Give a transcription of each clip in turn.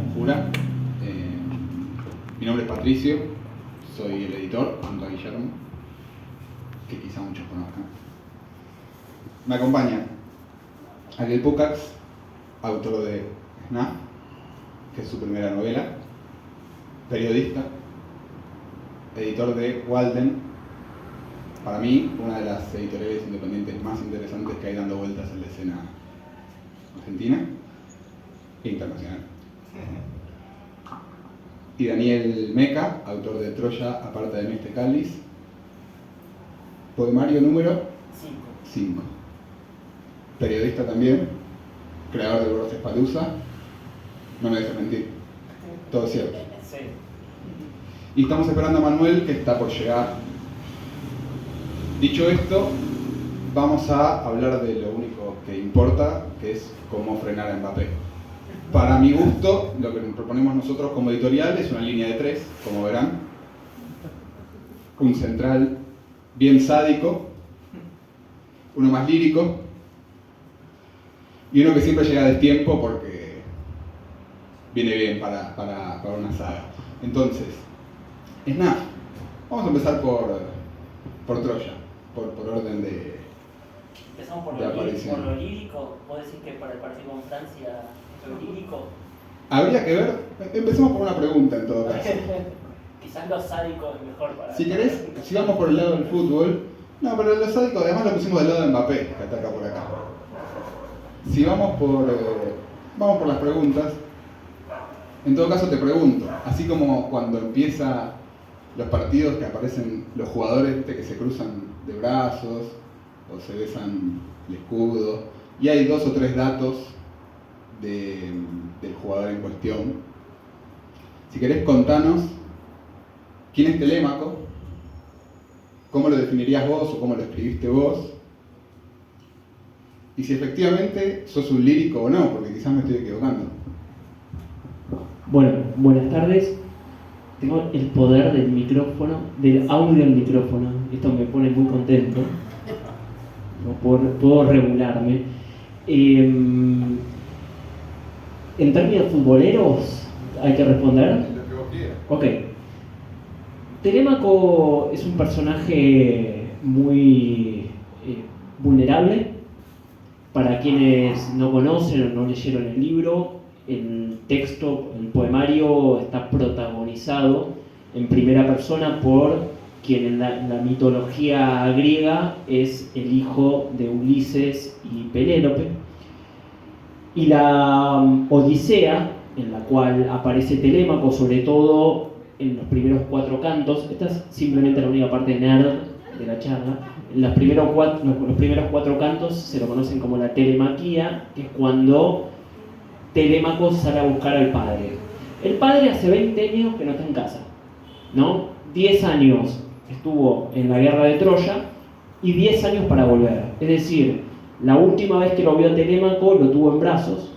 conjura. Mi nombre es Patricio, soy el editor, junto a Guillermo, que quizá muchos conozcan. Me acompaña Ariel Pucax, autor de Snuff, que es su primera novela, periodista, editor de Walden, para mí una de las editoriales independientes más interesantes que hay dando vueltas en la escena argentina e internacional. Y Daniel Meca, autor de Troya, aparta de mí este cáliz, poemario número 5. Periodista también, creador de Borges Palusa, no me dejes mentir, todo cierto. Sí. Y estamos esperando a Manuel, que está por llegar. Dicho esto, vamos a hablar de lo único que importa, que es cómo frenar a Mbappé. Para mi gusto, lo que nos proponemos nosotros como editorial es una línea de 3, como verán. Un central bien sádico, uno más lírico, y uno que siempre llega a destiempo porque viene bien para una saga. Entonces, Snuff. Vamos a empezar por Troya, por orden de Empezamos por aparición. lo lírico. ¿Vos decís que para el partido con Francia es lo lírico? Habría que ver, empecemos por una pregunta en todo caso. Quizás lo sádico es mejor para... Si querés, sigamos por el lado del fútbol. No, pero lo sádico además lo pusimos del lado de Mbappé, que ataca por acá. Si vamos por las preguntas, en todo caso te pregunto, así como cuando empieza los partidos que aparecen los jugadores, ¿viste?, que se cruzan de brazos o se besan el escudo, y hay 2 o 3 datos del jugador en cuestión. Si querés, contanos quién es Telémaco, cómo lo definirías vos o cómo lo escribiste vos, y si efectivamente sos un lírico o no, porque quizás me estoy equivocando. Bueno, buenas tardes. Tengo el poder del micrófono, del audio del micrófono. Esto me pone muy contento. No puedo regularme. En términos futboleros, hay que responder. Lo que vos quieras. Ok. Telémaco es un personaje muy vulnerable. Para quienes no conocen o no leyeron el libro, el texto, el poemario está protagonizado en primera persona por quien en la mitología griega es el hijo de Ulises y Penélope. Y la Odisea, en la cual aparece Telémaco, sobre todo en los primeros 4 cantos, esta es simplemente la única parte nerd de la charla. Los primeros 4 cantos se lo conocen como la telemaquía, que es cuando Telémaco sale a buscar al padre. El padre hace 20 años que no está en casa, ¿no? 10 años estuvo en la guerra de Troya y 10 años para volver. Es decir, la última vez que lo vio Telémaco lo tuvo en brazos,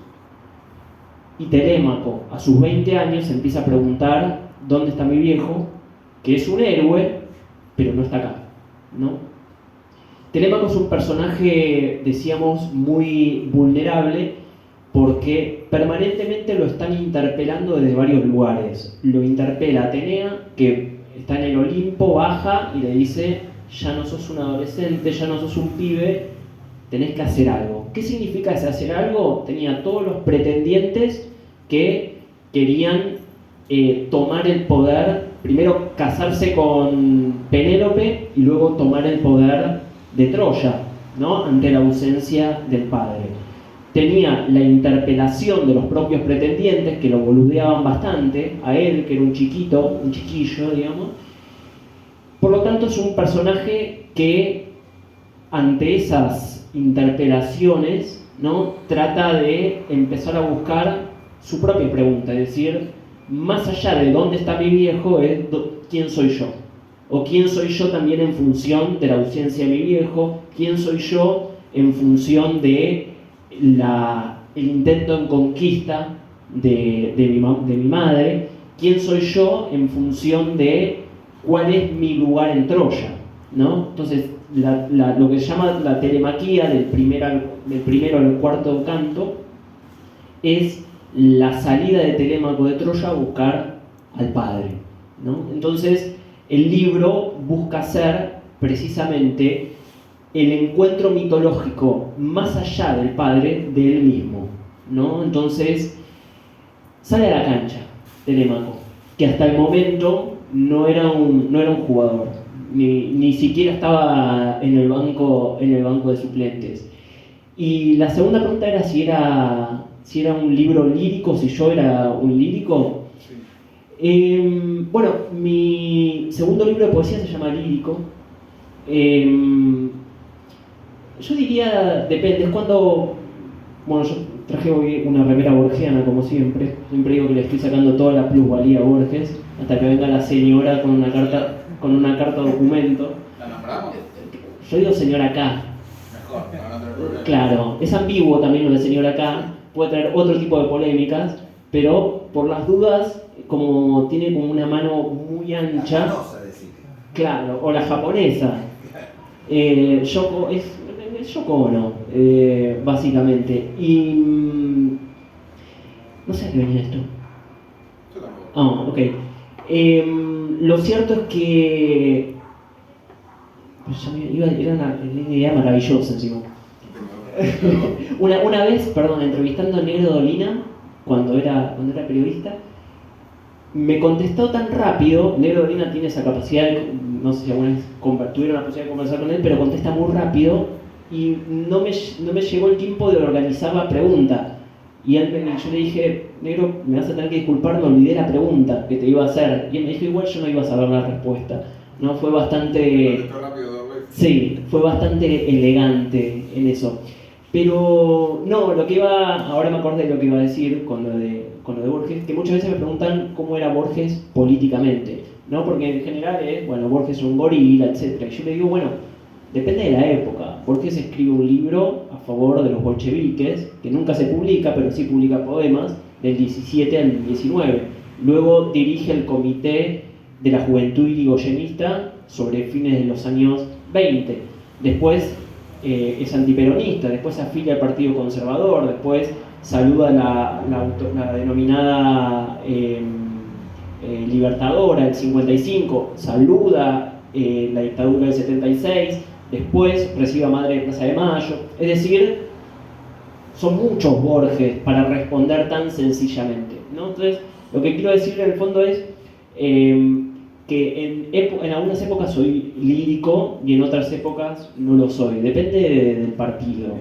y Telémaco a sus 20 años se empieza a preguntar ¿dónde está mi viejo? Que es un héroe, pero no está acá, ¿no? Telémaco es un personaje, decíamos, muy vulnerable porque permanentemente lo están interpelando desde varios lugares. Lo interpela Atenea, que está en el Olimpo, baja y le dice: ya no sos un adolescente, ya no sos un pibe, tenés que hacer algo. ¿Qué significa ese hacer algo? Tenía todos los pretendientes que querían tomar el poder, primero casarse con Penélope y luego tomar el poder de Troya, ¿no?, ante la ausencia del padre. Tenía la interpelación de los propios pretendientes, que lo boludeaban bastante a él, que era un chiquillo, digamos. Por lo tanto, es un personaje que ante esas interpelaciones, ¿no?, trata de empezar a buscar su propia pregunta, es decir, más allá de dónde está mi viejo, es quién soy yo. O quién soy yo también en función de la ausencia de mi viejo, quién soy yo en función de el intento en conquista de mi madre, quién soy yo en función de cuál es mi lugar en Troya, ¿no? Entonces, lo que se llama la telemaquía del primero al 4 canto es la salida de Telémaco de Troya a buscar al padre, ¿no? Entonces, el libro busca ser precisamente el encuentro mitológico más allá del padre de él mismo, ¿no? Entonces, sale a la cancha Telémaco, que hasta el momento no era un jugador, ni siquiera estaba en el banco de suplentes. Y la segunda pregunta era si era un libro lírico, si yo era un lírico. Bueno, mi segundo libro de poesía se llama Lírico. Yo diría, depende, es cuando... Bueno, yo traje hoy una remera borgiana, como siempre. Siempre digo que le estoy sacando toda la plusvalía a Borges, hasta que venga la señora con una carta documento. ¿La nombramos? Yo digo señora K. Mejor, para no tener problemas. Claro, es ambiguo también lo de señora K, puede traer otro tipo de polémicas, pero por las dudas, como tiene como una mano muy ancha... La canosa, decir. Claro, o la japonesa. Yoko es Yoko Ono, básicamente. Y no sé a qué venía esto. Yo tampoco. Ah, ok. Lo cierto es que pues era una idea maravillosa encima. Una vez, perdón, entrevistando a Negro Dolina, cuando era periodista, me contestó tan rápido. Negro Dolina tiene esa capacidad, no sé si alguna vez tuvieron la posibilidad de conversar con él, pero contesta muy rápido y no me llegó el tiempo de organizar la pregunta. Y yo le dije, Negro, me vas a tener que disculpar, me olvidé la pregunta que te iba a hacer. Y él me dijo, igual yo no iba a saber la respuesta. ¿No? Fue bastante... Sí, fue bastante elegante en eso. Pero no, ahora me acordé de lo que iba a decir con lo de Borges, que muchas veces me preguntan cómo era Borges políticamente, ¿no? Porque en general es, bueno, Borges es un gorila, etc. Y yo le digo, bueno, depende de la época. Borges escribe un libro a favor de los bolcheviques, que nunca se publica, pero sí publica poemas, del 17 al 19. Luego dirige el comité de la juventud irigoyenista sobre fines de los años 20. Después es antiperonista, después se afilia al Partido Conservador, después saluda la denominada Libertadora, el 55, saluda la dictadura del 76, después recibe a Madre de Plaza de Mayo. Es decir, son muchos Borges para responder tan sencillamente, ¿no? Entonces, lo que quiero decir en el fondo es que en algunas épocas soy lírico y en otras épocas no lo soy. Depende del partido,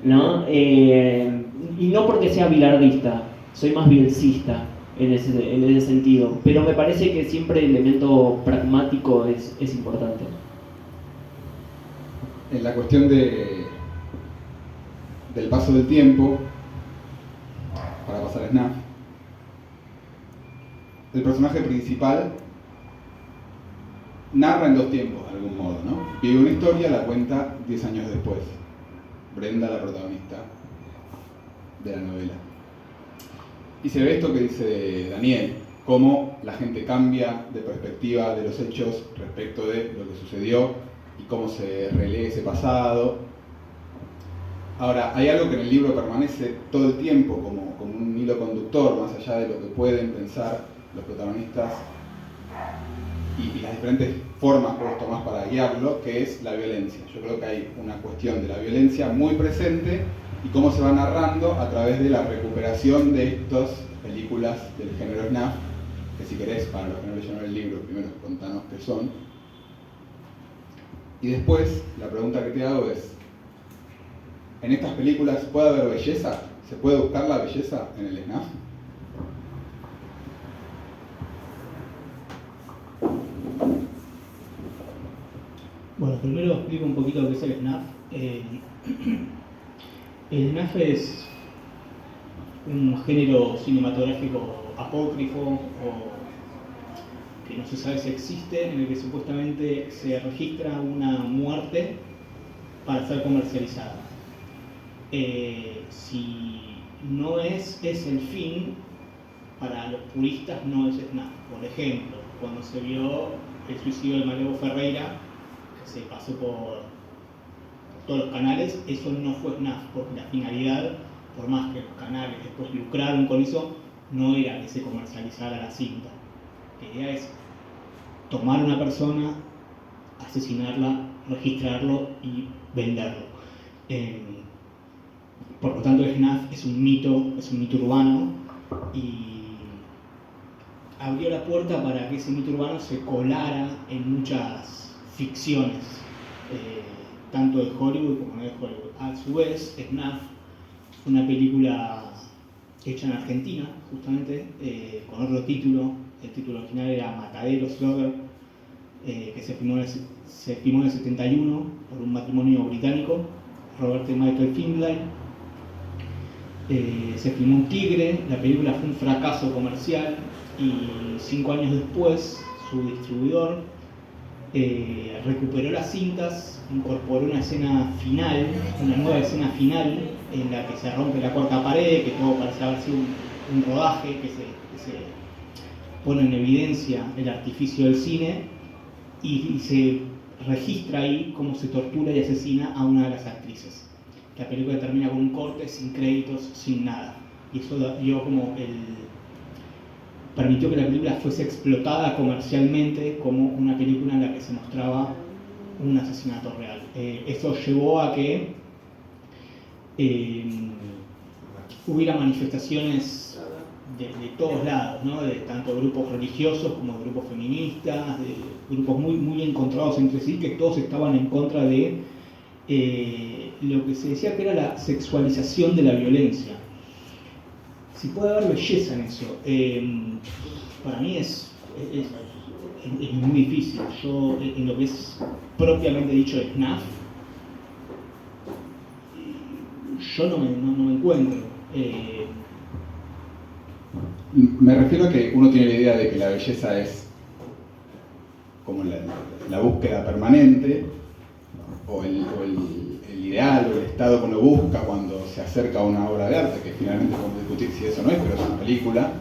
¿no? Y no porque sea bilardista, soy más bielcista en ese sentido. Pero me parece que siempre el elemento pragmático es importante. En la cuestión del paso del tiempo, para pasar a Snaf, el personaje principal narra en dos tiempos, de algún modo, ¿no? Vive una historia, la cuenta 10 años después. Brenda, la protagonista de la novela. Y se ve esto que dice Daniel, cómo la gente cambia de perspectiva de los hechos respecto de lo que sucedió y cómo se relee ese pasado. Ahora, hay algo que en el libro permanece todo el tiempo como un hilo conductor, más allá de lo que pueden pensar los protagonistas y las diferentes formas que vos tomás para guiarlo, que es la violencia. Yo creo que hay una cuestión de la violencia muy presente y cómo se va narrando a través de la recuperación de estas películas del género snuff, que si querés, para los que no leyeron el libro, primero contanos qué son. Y después, la pregunta que te hago es, ¿en estas películas puede haber belleza? ¿Se puede buscar la belleza en el snuff? Bueno, primero explico un poquito lo que es el snuff. El snuff es un género cinematográfico apócrifo o que no se sabe si existe, en el que supuestamente se registra una muerte para ser comercializada. Si no es el fin, para los puristas no es snuff. Por ejemplo, cuando se vio el suicidio de Malevo Ferreira, que se pasó por todos los canales, eso no fue snuff, porque la finalidad por más que los canales después lucraron con eso, no era que se comercializara la cinta. La idea es tomar a una persona, asesinarla, registrarlo y venderlo. Por lo tanto, el FNAF es un mito urbano, y abrió la puerta para que ese mito urbano se colara en muchas ficciones, tanto de Hollywood como no de Hollywood. A su vez, FNAF fue una película hecha en Argentina, justamente, con otro título. El título original era Matadero, Slaughter, que se filmó en el 71 por un matrimonio británico, Robert y Michael Findlay. Se filmó en Tigre, la película fue un fracaso comercial y 5 años después su distribuidor recuperó las cintas, incorporó una escena final, una nueva escena final en la que se rompe la cuarta pared, que todo parece haber sido un rodaje, que se pone en evidencia el artificio del cine y se registra ahí cómo se tortura y asesina a una de las actrices. La película termina con un corte, sin créditos, sin nada. Y eso permitió que la película fuese explotada comercialmente como una película en la que se mostraba un asesinato real. Eso llevó a que hubiera manifestaciones de todos lados, ¿no? De tanto grupos religiosos como de grupos feministas, de grupos muy encontrados entre sí, que todos estaban en contra de lo que se decía que era la sexualización de la violencia. Si puede haber belleza en eso, para mí es muy difícil. Yo, en lo que es propiamente dicho de FNAF, yo no me encuentro. Me refiero a que uno tiene la idea de que la belleza es como la búsqueda permanente, o el ideal, o el estado que uno busca cuando se acerca a una obra de arte, que finalmente podemos discutir si eso no es, pero es una película.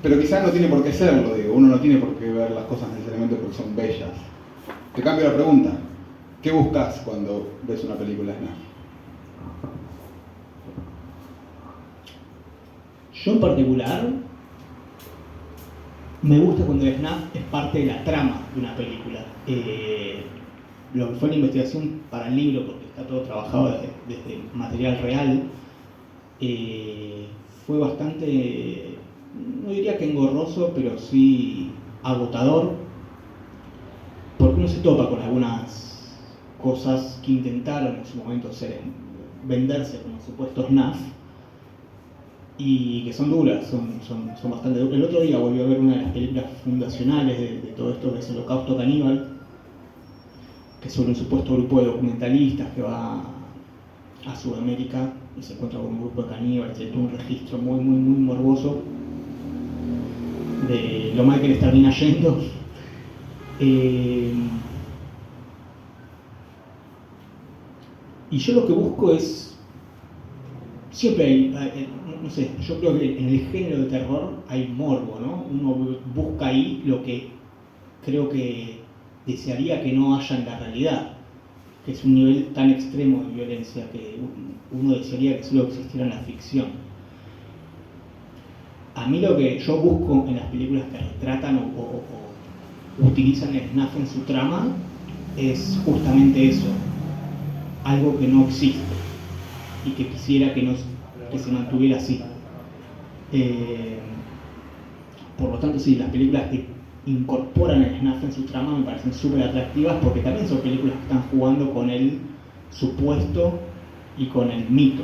Pero quizás no tiene por qué serlo, digo, uno no tiene por qué ver las cosas necesariamente porque son bellas. Te cambio la pregunta, ¿qué buscas cuando ves una película SNAF? Yo en particular me gusta cuando el SNAF es parte de la trama de una película. Lo que fue la investigación para el libro, porque está todo trabajado desde material real, fue bastante, no diría que engorroso, pero sí agotador, porque uno se topa con algunas cosas que intentaron en su momento venderse como supuestos SNAF, y que son duras, son bastante duras. El otro día volví a ver una de las películas fundacionales de todo esto, que es el Holocausto Caníbal, que es sobre un supuesto grupo de documentalistas que va a Sudamérica y se encuentra con un grupo de caníbales. Hay todo un registro muy morboso de lo mal que les termina yendo. Y yo lo que busco es, siempre hay, no sé, yo creo que en el género de terror hay morbo, ¿no? Uno busca ahí lo que creo que desearía que no haya en la realidad, que es un nivel tan extremo de violencia que uno desearía que solo existiera en la ficción. A mí lo que yo busco en las películas que retratan o utilizan el SNAF en su trama es justamente eso, algo que no existe y que quisiera que se mantuviera así. Por lo tanto, sí, las películas que incorporan el SNAF en su trama me parecen súper atractivas, porque también son películas que están jugando con el supuesto y con el mito.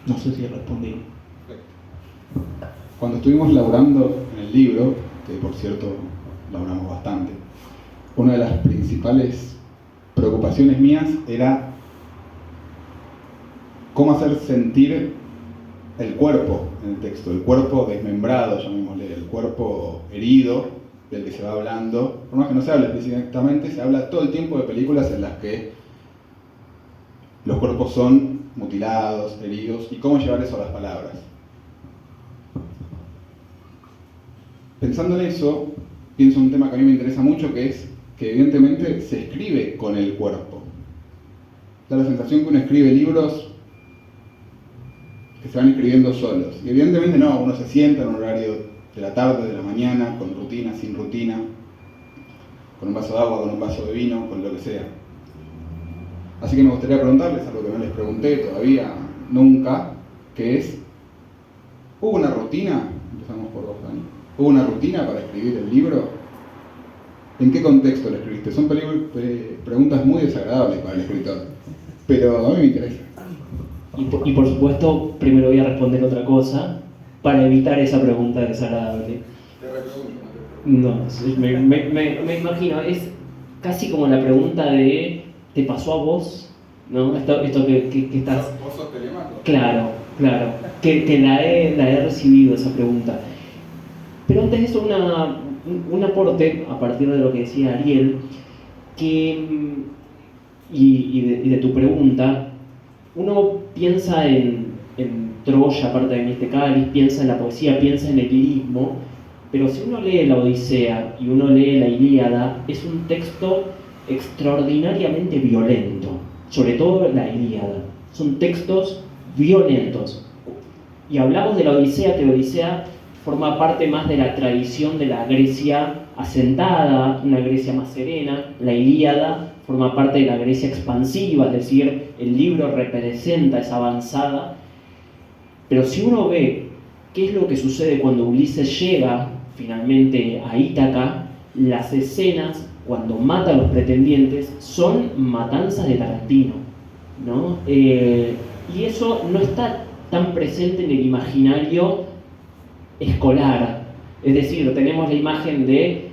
No sé si respondí. Cuando estuvimos laburando en el libro, que por cierto laburamos bastante, una de las principales preocupaciones mías era cómo hacer sentir el cuerpo en el texto, el cuerpo desmembrado, llamémosle, el cuerpo herido del que se va hablando. Por más que no se hable explícitamente, se habla todo el tiempo de películas en las que los cuerpos son mutilados, heridos, y cómo llevar eso a las palabras. Pensando en eso, pienso en un tema que a mí me interesa mucho, que es que evidentemente se escribe con el cuerpo. Da la sensación que uno escribe libros que se van escribiendo solos. Y evidentemente no, uno se sienta en un horario de la tarde, de la mañana, con rutina, sin rutina, con un vaso de agua, con un vaso de vino, con lo que sea. Así que me gustaría preguntarles algo que no les pregunté todavía, nunca, que es, ¿hubo una rutina? Empezamos por vos, Dani. ¿Hubo una rutina para escribir el libro? ¿En qué contexto lo escribiste? Son preguntas muy desagradables para el escritor, pero a mí me interesa. Y por supuesto, primero voy a responder otra cosa para evitar esa pregunta desagradable. No, me imagino, es casi como la pregunta de ¿te pasó a vos? ¿No? Esto que estás... ¿Vos sos telemaco? Claro, que la he recibido esa pregunta. Pero antes de eso, un aporte a partir de lo que decía Ariel, y de tu pregunta. Uno piensa en Troya, aparte de Mística, piensa en la poesía, piensa en el lirismo, pero si uno lee la Odisea y uno lee la Ilíada, es un texto extraordinariamente violento, sobre todo la Ilíada. Son textos violentos. Y hablamos de la Odisea, que la Odisea forma parte más de la tradición de la Grecia asentada, una Grecia más serena. La Ilíada forma parte de la Grecia expansiva, es decir, el libro representa esa avanzada. Pero si uno ve qué es lo que sucede cuando Ulises llega finalmente a Ítaca, las escenas cuando mata a los pretendientes son matanzas de Tarantino, ¿no? Y eso no está tan presente en el imaginario escolar. Es decir, tenemos la imagen de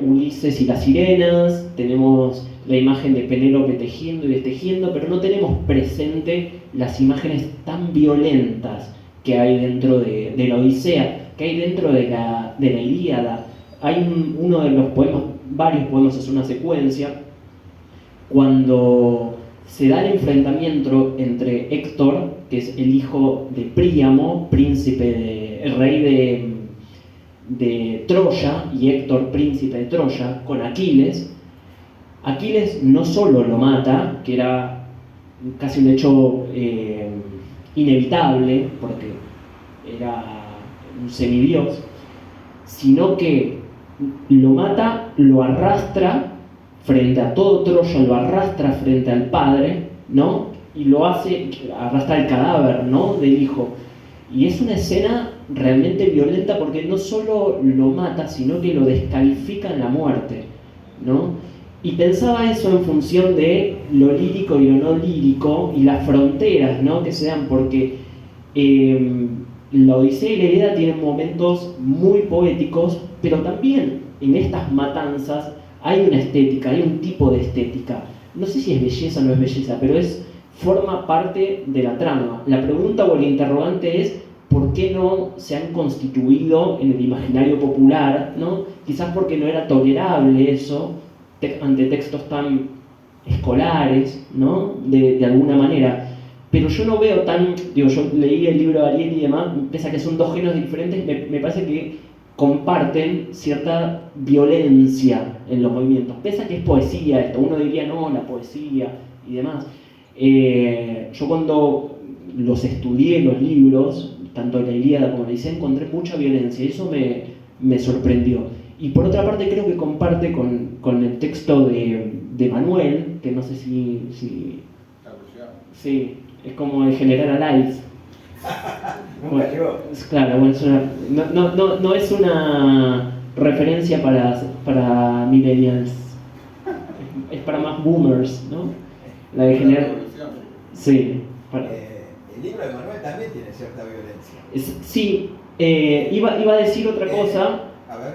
Ulises y las sirenas, tenemos la imagen de Penélope tejiendo y destejiendo, pero no tenemos presente las imágenes tan violentas que hay dentro de la Odisea, que hay dentro de la Ilíada. Hay uno de los poemas, varios poemas, es una secuencia, cuando se da el enfrentamiento entre Héctor, que es el hijo de Príamo, rey de Troya, y Héctor, príncipe de Troya, con Aquiles. Aquiles no solo lo mata, que era casi un hecho inevitable, porque era un semidios, sino que lo mata, lo arrastra frente a todo Troya, lo arrastra frente al padre, ¿no? Y lo hace, arrastra el cadáver, ¿no?, del hijo. Y es una escena realmente violenta porque no solo lo mata, sino que lo descalifica en la muerte, ¿no? Y pensaba eso en función de lo lírico y lo no lírico y las fronteras, ¿no?, que se dan, porque la Odisea y la Ilíada tienen momentos muy poéticos, pero también en estas matanzas hay una estética, hay un tipo de estética. No sé si es belleza o no es belleza, pero forma parte de la trama. La pregunta o el interrogante es ¿por qué no se han constituido en el imaginario popular, ¿no? Quizás porque no era tolerable eso ante textos tan escolares, ¿no?, de alguna manera. Pero yo no veo yo leí el libro de Ariel y demás, pese a que son dos géneros diferentes, me parece que comparten cierta violencia en los movimientos, pese a que es poesía esto. Uno diría, no, la poesía y demás. Yo cuando los estudié, los libros, tanto la Ilíada como la Odisea, encontré mucha violencia y eso me sorprendió. Y por otra parte creo que comparte con el texto de Manuel, que no sé si sí, es como el General Alais. Nunca llegó. Claro, bueno, no es una referencia para millennials, es para más boomers, ¿no? La de General... Sí. El libro de Manuel también tiene cierta violencia. Sí, iba a decir otra cosa. A ver.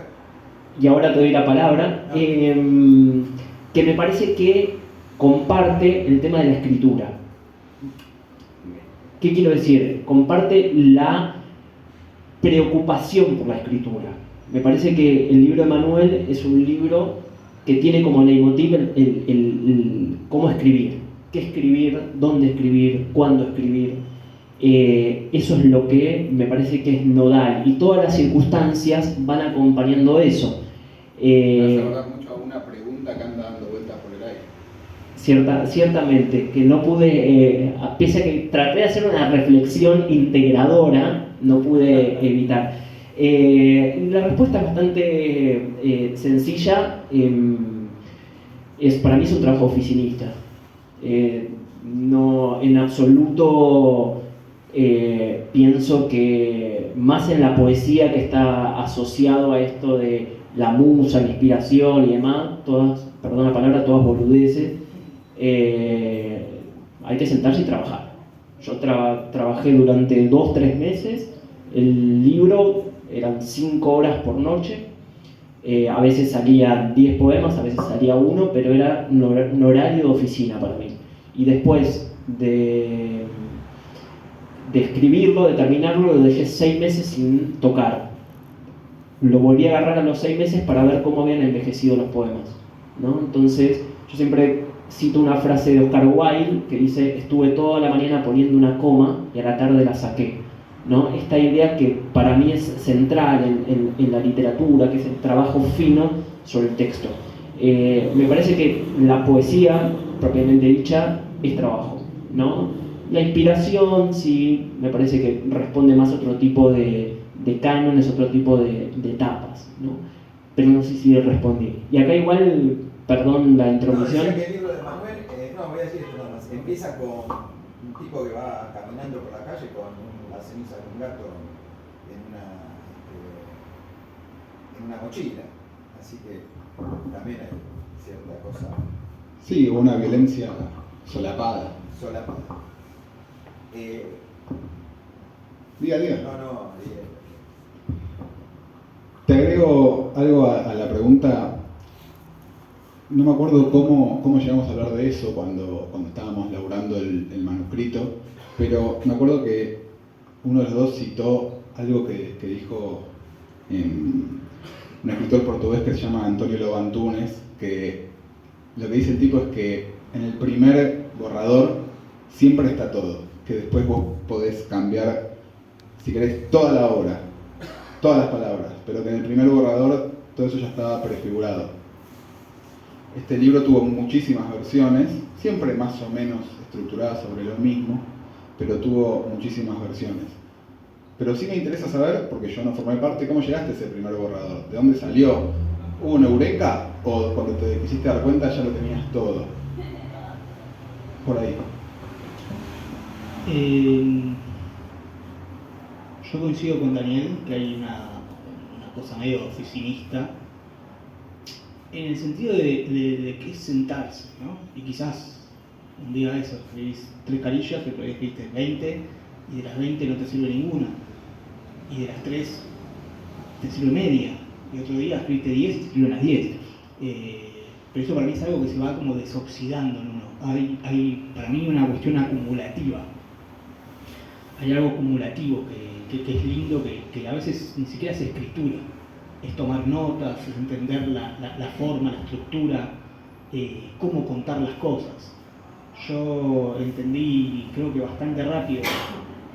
Y ahora te doy la palabra, No. que me parece que comparte el tema de la escritura. ¿Qué quiero decir? Comparte la preocupación por la escritura. Me parece que el libro de Manuel es un libro que tiene como leitmotiv el cómo escribir, qué escribir, dónde escribir, cuándo escribir. Eso es lo que me parece que es nodal y todas las circunstancias van acompañando eso. Me hace acordar mucho a una pregunta que anda dando vueltas por el aire. ciertamente, que no pude, pese a que traté de hacer una reflexión integradora, no pude evitar. La respuesta es bastante sencilla. Para mí es un trabajo oficinista. No, en absoluto pienso que más en la poesía, que está asociado a esto de la musa, la inspiración y demás, todas, perdón la palabra, todas boludeces, hay que sentarse y trabajar. Yo trabajé durante 2-3 meses, el libro eran 5 horas por noche, a veces salían 10 poemas, a veces salía uno, pero era un horario de oficina para mí. Y después de escribirlo, de terminarlo, lo dejé 6 meses sin tocar. Lo volví a agarrar a los 6 meses para ver cómo habían envejecido los poemas, ¿no? Entonces, yo siempre cito una frase de Oscar Wilde que dice: estuve toda la mañana poniendo una coma y a la tarde la saqué, ¿no? Esta idea que para mí es central en la literatura, que es el trabajo fino sobre el texto. Me parece que la poesía, propiamente dicha, es trabajo, ¿no? La inspiración, sí, me parece que responde más a otro tipo de cánones, otro tipo de etapas, ¿no? Pero no sé si respondí. Y acá igual, perdón la introducción. No, decía que el libro de Manuel, no, voy a decir esto nada más. Empieza con un tipo que va caminando por la calle con la ceniza de un gato en una mochila. Así que también hay cierta cosa Sí, una violencia solapada. solapada. Diga. No, Te agrego algo a la pregunta. No me acuerdo cómo llegamos a hablar de eso cuando estábamos laburando el manuscrito, pero me acuerdo que uno de los dos citó algo que dijo un escritor portugués que se llama Antonio Lobo Antunes, que lo que dice el tipo es que en el primer borrador siempre está todo, que después vos podés cambiar, si querés, toda la obra, todas las palabras, pero que en el primer borrador todo eso ya estaba prefigurado. Este libro tuvo muchísimas versiones, siempre más o menos estructuradas sobre lo mismo, pero tuvo muchísimas versiones. Pero sí me interesa saber, porque yo no formé parte, ¿cómo llegaste a ese primer borrador? ¿De dónde salió? ¿Hubo una eureka? ¿O cuando te quisiste dar cuenta ya lo tenías todo? Por ahí. Yo coincido con Daniel que hay una cosa medio oficinista, en el sentido de que es sentarse, ¿no? Y quizás un día de eso escribís 3 carillas, pero escribiste 20, y de las 20 no te sirve ninguna, y de las 3 te sirve media, y otro día escribiste 10 y te sirven las 10. Pero eso para mí es algo que se va como desoxidando en uno. Hay para mí una cuestión acumulativa. Hay algo acumulativo que es lindo, que a veces ni siquiera es escritura. Es tomar notas, es entender la forma, la estructura, cómo contar las cosas. Yo entendí, creo que bastante rápido,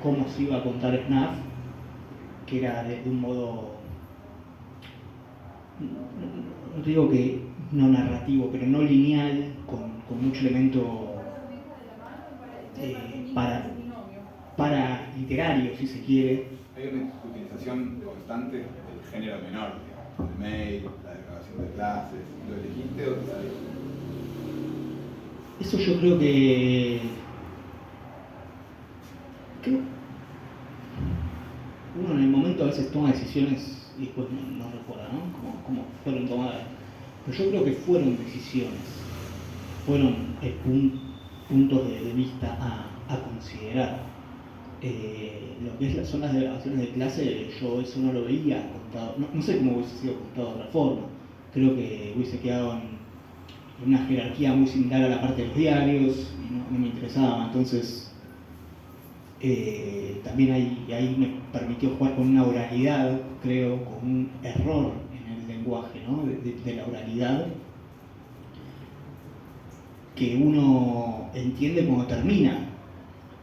cómo se iba a contar Snuff, que era de un modo, no te digo que no narrativo, pero no lineal, con mucho elemento para literario, si se quiere. Hay una utilización constante del género menor, digamos, el mail, la grabación de clases. ¿Lo elegiste o te salió? Eso yo creo que uno en el momento a veces toma decisiones y después no recuerda, ¿no? Cómo fueron tomadas. Pero yo creo que fueron decisiones, fueron puntos de vista a considerar. Lo que son las grabaciones de clase, yo eso no lo veía contado, no sé cómo hubiese sido contado de otra forma. Creo que hubiese quedado en una jerarquía muy similar a la parte de los diarios y no me interesaba. Entonces también ahí me permitió jugar con una oralidad, creo, con un error en el lenguaje, ¿no? de la oralidad, que uno entiende cuando termina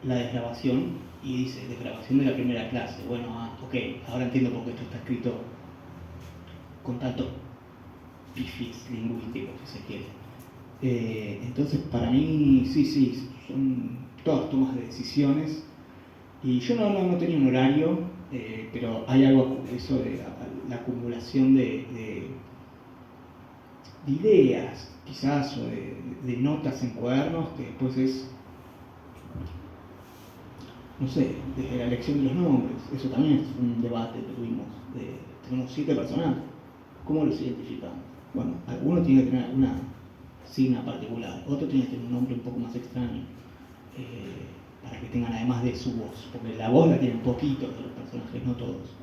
la desgrabación y dice desgrabación de la primera clase. Bueno, ok, ahora entiendo por qué esto está escrito con tantos pifis lingüísticos, si se quiere. Entonces, para mí, sí, son todas tomas de decisiones. Y yo no tenía un horario, pero hay algo, eso de la acumulación de ideas, quizás, o de notas en cuadernos, que después es, no sé, desde la elección de los nombres. Eso también es un debate que tuvimos. Tenemos 7 personajes. ¿Cómo los identificamos? Bueno, alguno tiene que tener alguna signa particular, otro tiene que tener un nombre un poco más extraño, para que tengan además de su voz, porque la voz la tienen poquitos de los personajes, no todos.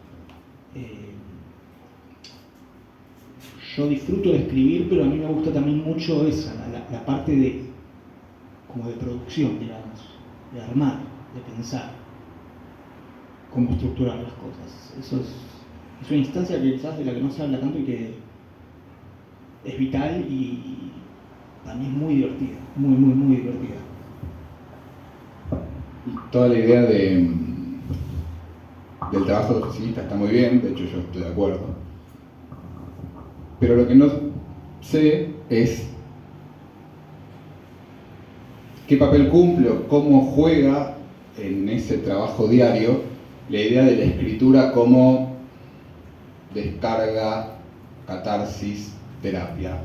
Yo disfruto de escribir, pero a mí me gusta también mucho esa, la parte como de producción, digamos, de armar, de pensar cómo estructurar las cosas. Eso es una instancia que quizás de la que no se habla tanto y que es vital y para mí es muy divertida, muy divertida. Y toda la idea del trabajo de oficinista está muy bien, de hecho yo estoy de acuerdo. Pero lo que no sé es qué papel cumple o cómo juega en ese trabajo diario la idea de la escritura como descarga, catarsis, terapia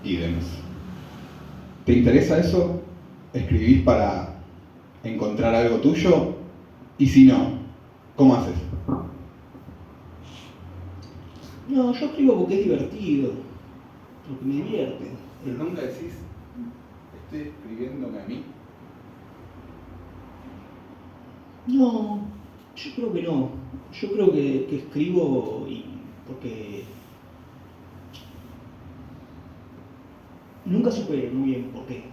y demás. ¿Te interesa eso? ¿Escribís para encontrar algo tuyo? Y si no, ¿cómo haces? No, yo escribo porque es divertido, porque me divierte. Pero nunca decís, estoy escribiéndome a mí. No, yo creo que no. Yo creo que escribo porque nunca supe muy bien por qué,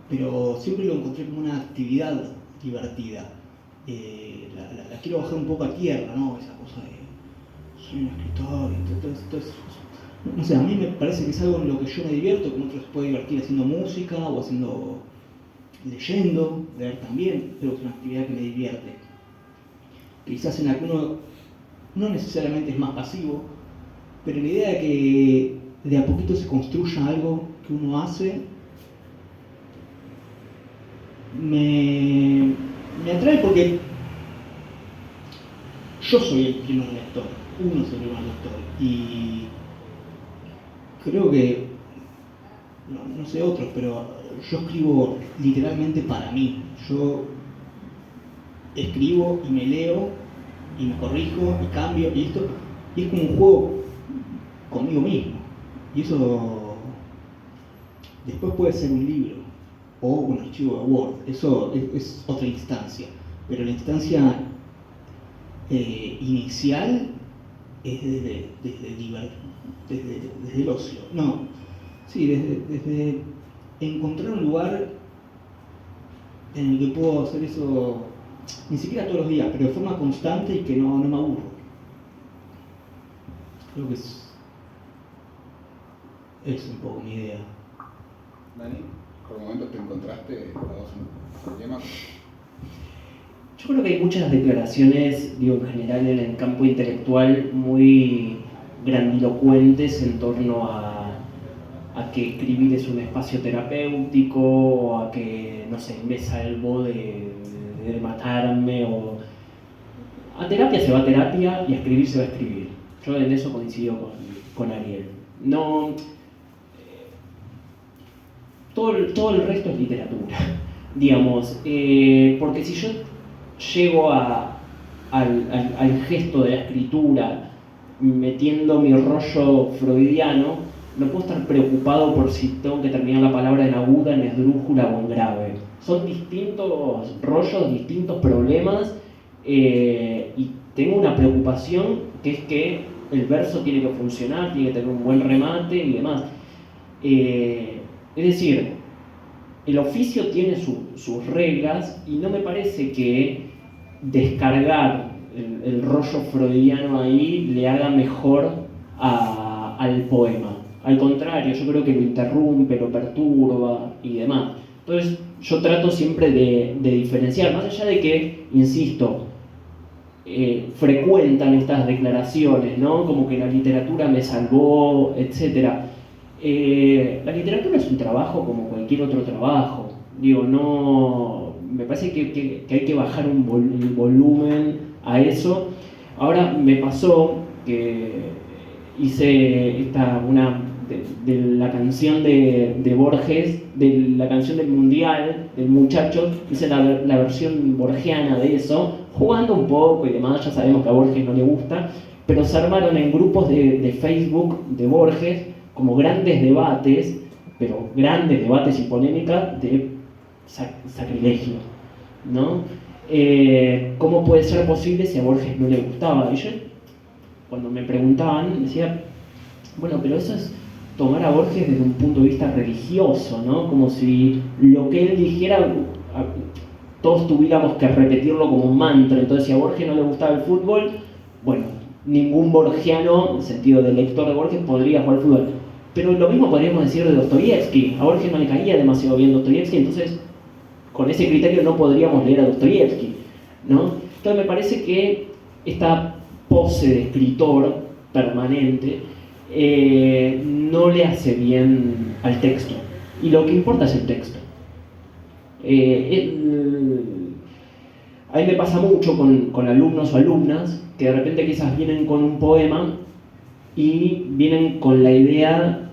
pero siempre lo encontré como una actividad divertida. La quiero bajar un poco a tierra, ¿no? Esa cosa de soy un escritor, entonces, no sé, a mí me parece que es algo en lo que yo me divierto, como otros se puede divertir haciendo música o leyendo, leer también, pero es una actividad que me divierte. Quizás en alguno no necesariamente es más pasivo, pero la idea de que de a poquito se construya algo que uno hace me atrae porque yo soy el primer lector, uno es el primer lector, y creo que, no sé otros, pero yo escribo literalmente para mí. Yo escribo y me leo y me corrijo y cambio y esto, y es como un juego conmigo mismo. Y eso después puede ser un libro o un archivo de Word, eso es otra instancia, pero la instancia inicial es desde el ocio, no, sí, desde encontrar un lugar en el que puedo hacer eso, ni siquiera todos los días, pero de forma constante y que no me aburro. Creo que es un poco mi idea. Dani, por momentos te encontraste a vos un problema. Yo creo que hay muchas declaraciones, digo, en general en el campo intelectual muy grandilocuentes en torno a que escribir es un espacio terapéutico, o a que, no sé, me salvó de matarme, o a terapia se va a terapia y a escribir se va a escribir. Yo en eso coincido con Ariel. No, todo el resto es literatura, digamos, porque si yo llego al gesto de la escritura metiendo mi rollo freudiano, no puedo estar preocupado por si tengo que terminar la palabra en aguda, en esdrújula o en grave. Son distintos rollos, distintos problemas, y tengo una preocupación que es que el verso tiene que funcionar, tiene que tener un buen remate y demás. Es decir, el oficio tiene sus reglas y no me parece que descargar el rollo freudiano ahí le haga mejor al poema. Al contrario, yo creo que lo interrumpe, lo perturba y demás. Entonces yo trato siempre de diferenciar, más allá de que, insisto, frecuentan estas declaraciones, ¿no? Como que la literatura me salvó, etc. La literatura es un trabajo como cualquier otro trabajo. Digo, no. Me parece que hay que bajar el volumen a eso. Ahora me pasó que hice una de la canción de Borges, de la canción del Mundial, del Muchacho, hice la versión borgiana de eso, jugando un poco y demás. Ya sabemos que a Borges no le gusta, pero se armaron en grupos de Facebook de Borges como grandes debates, pero grandes debates y polémicas de sacrilegio, ¿no? ¿Cómo puede ser posible si a Borges no le gustaba? Y yo, cuando me preguntaban, decía, bueno, pero eso es tomar a Borges desde un punto de vista religioso, ¿no? Como si lo que él dijera todos tuviéramos que repetirlo como un mantra. Entonces, si a Borges no le gustaba el fútbol, bueno, ningún borgiano, en el sentido de lector de Borges, podría jugar al fútbol. Pero lo mismo podríamos decir de Dostoyevsky. A Borges no le caía demasiado bien Dostoyevsky, entonces con ese criterio no podríamos leer a Dostoyevsky, ¿no? Entonces me parece que esta pose de escritor permanente no le hace bien al texto. Y lo que importa es el texto. A mí me pasa mucho con alumnos o alumnas que de repente quizás vienen con un poema y vienen con la idea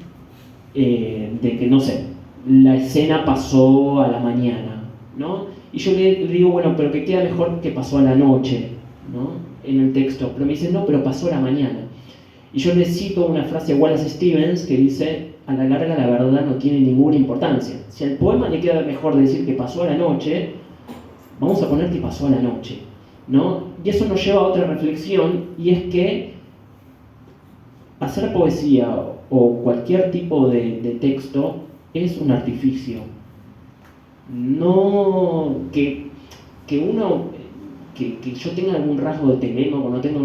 de que, no sé, la escena pasó a la mañana, ¿no? Y yo le digo, bueno, pero que queda mejor que pasó a la noche, ¿no? En el texto. Pero me dicen, no, pero pasó a la mañana. Y yo les cito una frase de Wallace Stevens que dice, a la larga la verdad no tiene ninguna importancia. Si al poema le queda mejor decir que pasó a la noche, vamos a poner que pasó a la noche, ¿no? Y eso nos lleva a otra reflexión, y es que hacer poesía o cualquier tipo de texto es un artificio. No que yo tenga algún rasgo de Telémaco, no tiene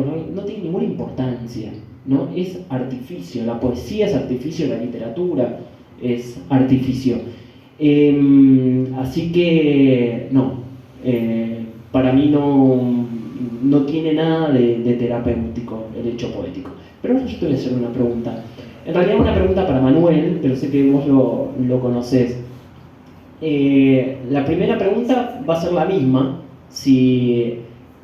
ninguna importancia, ¿no? Es artificio. La poesía es artificio, la literatura es artificio. Así que no, para mí no tiene nada de terapéutico el hecho poético. Pero ahora yo te voy a hacer una pregunta. En realidad una pregunta para Manuel, pero sé que vos lo conocés. La primera pregunta va a ser la misma, si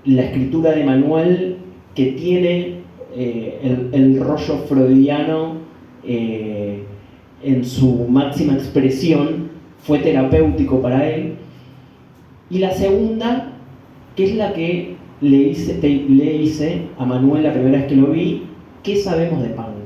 la escritura de Manuel, que tiene el rollo freudiano en su máxima expresión, fue terapéutico para él. Y la segunda, que es la que le hice a Manuel la primera vez que lo vi, ¿qué sabemos de Pablo?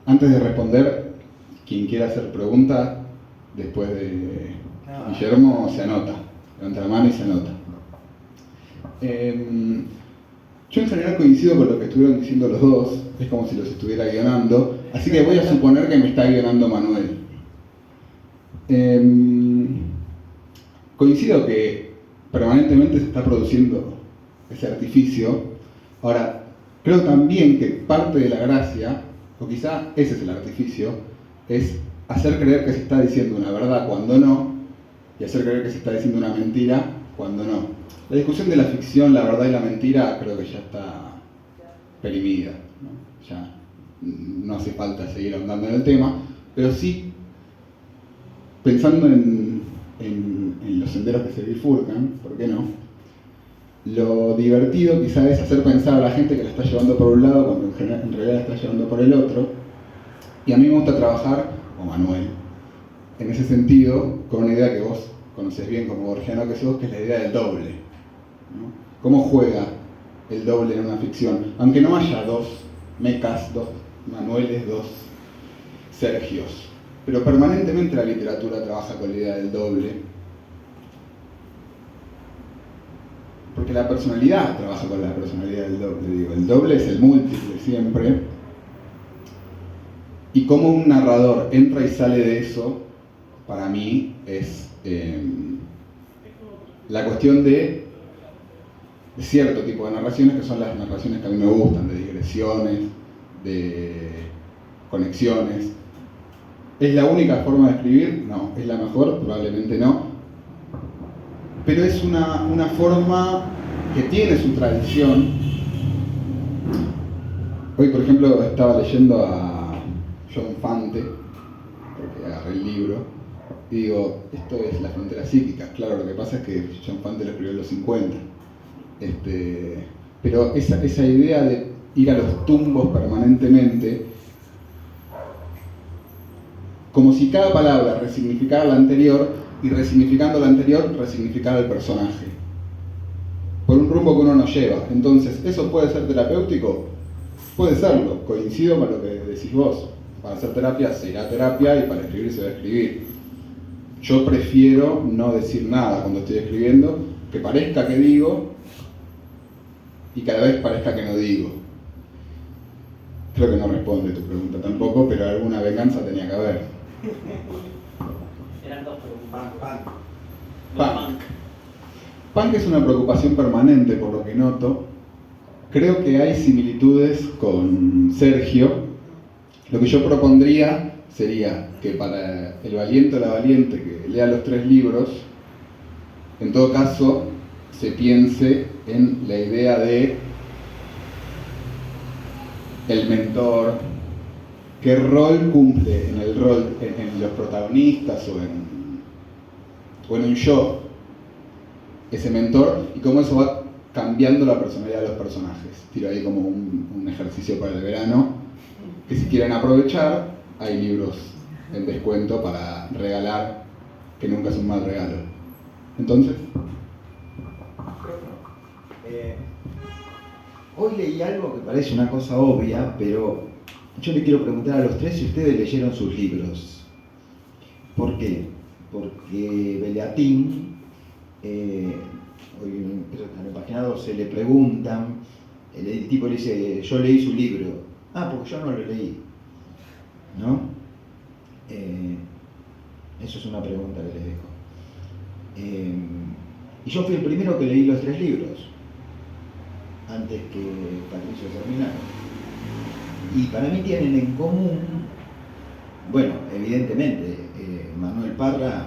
Antes de responder, quien quiera hacer preguntas después de Guillermo se anota, levanta la mano y se anota. Yo en general coincido con lo que estuvieron diciendo los dos, es como si los estuviera guionando, así que voy a suponer que me está guionando Manuel. Coincido que permanentemente se está produciendo ese artificio. Ahora, creo también que parte de la gracia, o quizá ese es el artificio, es hacer creer que se está diciendo una verdad cuando no, y hacer creer que se está diciendo una mentira cuando no. La discusión de la ficción, la verdad y la mentira creo que ya está perimida, ¿no? Ya no hace falta seguir ahondando en el tema, pero sí, pensando en los senderos que se bifurcan, ¿por qué no? Lo divertido quizás es hacer pensar a la gente que la está llevando por un lado cuando en realidad la está llevando por el otro. Y a mí me gusta trabajar, o Manuel, en ese sentido, con una idea que vos conocés bien como borgiano que sos, que es la idea del doble, ¿no? ¿Cómo juega el doble en una ficción? Aunque no haya dos Mecas, dos Manueles, dos Sergios. Pero permanentemente la literatura trabaja con la idea del doble. Porque la personalidad trabaja con la personalidad del doble. Digo, el doble es el múltiple siempre. Y cómo un narrador entra y sale de eso, para mí, es la cuestión de cierto tipo de narraciones, que son las narraciones que a mí me gustan, de digresiones, de conexiones. ¿Es la única forma de escribir? No. ¿Es la mejor? Probablemente no. pero es una forma que tiene su tradición. Hoy, por ejemplo, estaba leyendo a John Fante, porque agarré el libro, y digo, esto es la frontera psíquica. Claro, lo que pasa es que John Fante lo escribió en los 50. Pero esa idea de ir a los tumbos permanentemente, como si cada palabra resignificara la anterior, y resignificando la anterior, resignificara el personaje, por un rumbo que uno nos lleva. Entonces, ¿eso puede ser terapéutico? Puede serlo, coincido con lo que decís vos. Para hacer terapia se irá a terapia y para escribir se va a escribir. Yo prefiero no decir nada cuando estoy escribiendo, que parezca que digo y cada vez parezca que no digo. Creo que no responde tu pregunta tampoco, pero alguna venganza tenía que haber. Eran dos preguntas. Punk. Punk es una preocupación permanente, por lo que noto. Creo que hay similitudes con Sergio. Lo que yo propondría sería que para el valiente o la valiente que lea los 3 libros, en todo caso, se piense en la idea de el mentor, qué rol cumple en los protagonistas o en un yo ese mentor, y cómo eso va cambiando la personalidad de los personajes. Tiro ahí como un ejercicio para el verano, que si quieren aprovechar, hay libros en descuento para regalar, que nunca es un mal regalo. Entonces, hoy leí algo que parece una cosa obvia, pero yo le quiero preguntar a los 3 si ustedes leyeron sus libros. ¿Por qué? Porque Beleatín, hoy en el paginado se le preguntan, el tipo le dice, yo leí su libro. Ah, porque yo no lo leí. ¿No? Eso es una pregunta que les dejo. Y yo fui el primero que leí los 3 libros, antes que Patricio terminara. Y para mí tienen en común, bueno, evidentemente, Manuel Parra,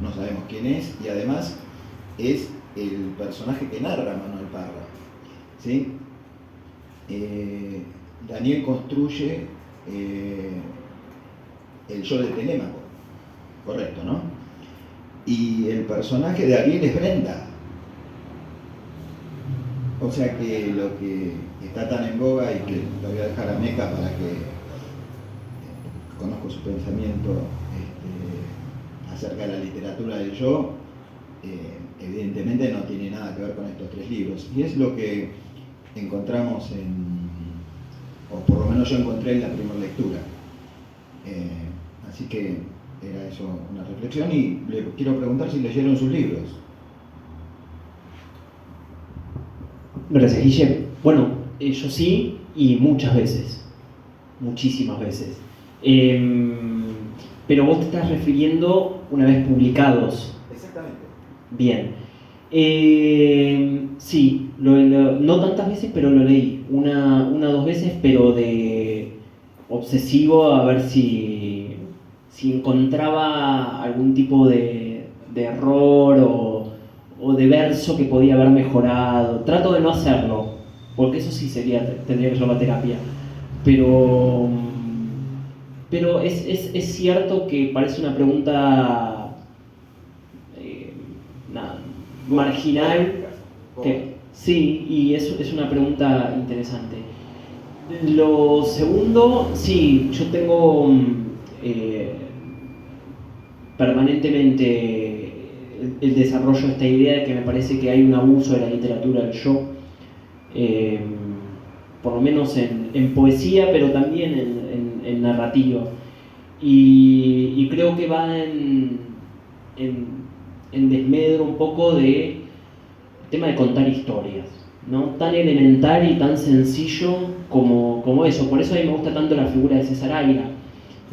no sabemos quién es, y además es el personaje que narra Manuel Parra, ¿sí? Daniel construye el yo de Telémaco, correcto, ¿no? Y el personaje de Ariel es Brenda. O sea que lo que está tan en boga, y que lo voy a dejar a Meca para que conozco su pensamiento acerca de la literatura del yo, evidentemente no tiene nada que ver con estos 3 libros. Y es lo que encontramos o por lo menos yo encontré en la primera lectura. Así que era eso una reflexión, y le quiero preguntar si leyeron sus libros. Gracias, Guille. Bueno, yo sí, y muchas veces, muchísimas veces. Pero vos te estás refiriendo una vez publicados. Exactamente. Bien. Sí, no tantas veces, pero lo leí. Una o 2 veces, pero de obsesivo a ver si encontraba algún tipo de error o de verso que podía haber mejorado. Trato de no hacerlo, porque eso sí tendría que ser la terapia. Pero es cierto que parece una pregunta marginal. Sí, y es una pregunta interesante. Lo segundo, sí, yo tengo permanentemente el desarrollo de esta idea de que me parece que hay un abuso de la literatura del yo, por lo menos en poesía, pero también en narrativa. Y creo que va en desmedro un poco del tema de contar historias, ¿no? Tan elemental y tan sencillo como eso. Por eso a mí me gusta tanto la figura de César Aira.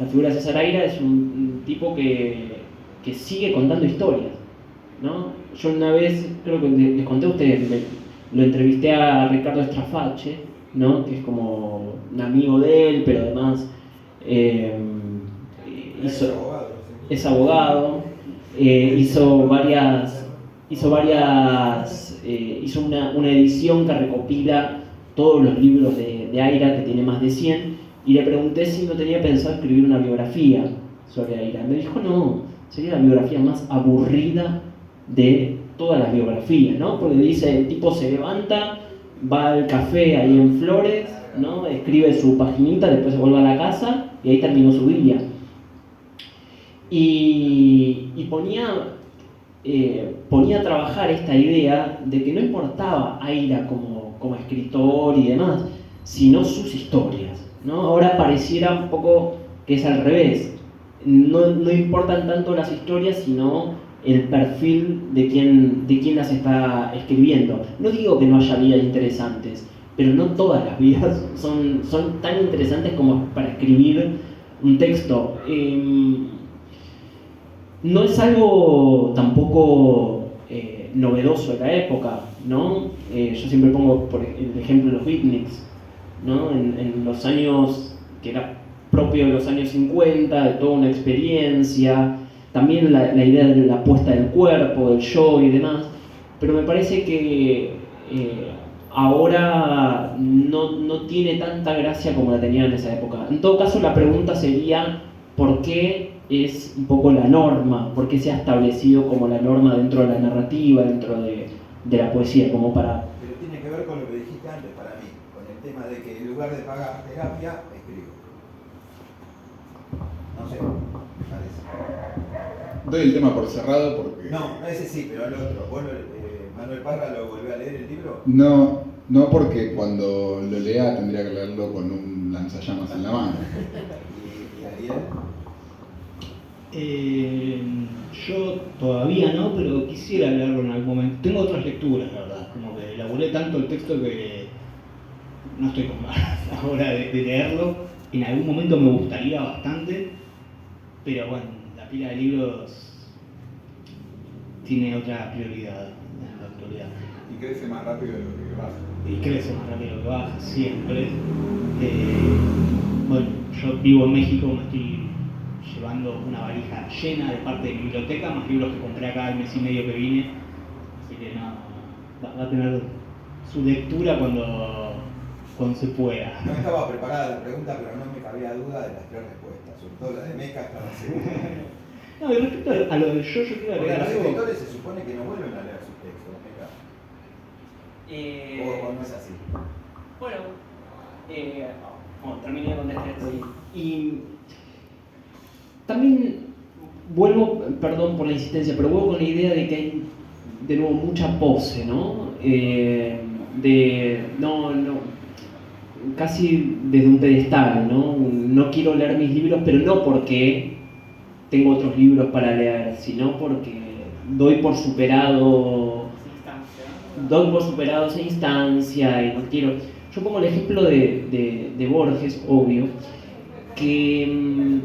La figura de César Aira es un tipo que sigue contando historias, ¿no? Yo una vez, creo que les conté a ustedes, lo entrevisté a Ricardo Straface, ¿no? Que es como un amigo de él, pero además es abogado, hizo varias hizo varias, hizo una edición que recopila todos los libros de Aira, que tiene más de 100, y le pregunté si no tenía pensado escribir una biografía sobre Aira. Me dijo, no, sería la biografía más aburrida de todas las biografías, ¿no? Porque dice, el tipo se levanta, va al café ahí en Flores, ¿no? Escribe su paginita, después se vuelve a la casa y ahí terminó su día. Y ponía a trabajar esta idea de que no importaba Aira como escritor y demás, sino sus historias, ¿no? Ahora pareciera un poco que es al revés. No importan tanto las historias, sino el perfil de quien las está escribiendo. No digo que no haya vidas interesantes, pero no todas las vidas son tan interesantes como para escribir un texto. No es algo tampoco novedoso de la época, ¿no? Yo siempre pongo por el ejemplo de los beatniks, ¿no? En los años, que era propio de los años 50, de toda una experiencia, también la idea de la puesta del cuerpo, del yo y demás, pero me parece que ahora no tiene tanta gracia como la tenía en esa época. En todo caso, la pregunta sería, ¿por qué es un poco la norma? ¿Por qué se ha establecido como la norma dentro de la narrativa, dentro de la poesía, como para... Pero tiene que ver con lo que dijiste antes para mí, con el tema de que en lugar de pagar terapia, escribo. No sé, me parece. Doy el tema por cerrado porque... No, ese sí, pero el otro. ¿Vos, Manuel Parra, lo volvió a leer el libro? No porque cuando lo lea tendría que leerlo con un lanzallamas en la mano. ¿Y Ariel? Yo todavía no, pero quisiera leerlo en algún momento. Tengo otras lecturas, la verdad, como que elaboré tanto el texto que no estoy con ganas ahora de leerlo. En algún momento me gustaría bastante, pero bueno, la pila de libros tiene otra prioridad en la actualidad. Y crece más rápido de lo que baja. Y crece más rápido de lo que baja, siempre. Bueno, yo vivo en México, me estoy llevando una valija llena de parte de mi biblioteca, más libros que compré acá el mes y medio que vine, así que no, va a tener su lectura cuando se pueda. No estaba preparada la pregunta, pero no me cabía duda de las tres respuestas, sobre todo la de Meca estaba segura. No, y respecto a lo del yo quiero Porque agregar los algo. escritores se supone que no vuelven a leer sus textos, Meca. O no es así. Bueno, terminé de contestar esto. Y también vuelvo, perdón por la insistencia, pero vuelvo con la idea de que hay de nuevo mucha pose, ¿no? Casi desde un pedestal, ¿no? No quiero leer mis libros, pero no porque tengo otros libros para leer, sino porque doy por superado esa instancia y no quiero. Yo pongo el ejemplo de Borges, obvio, que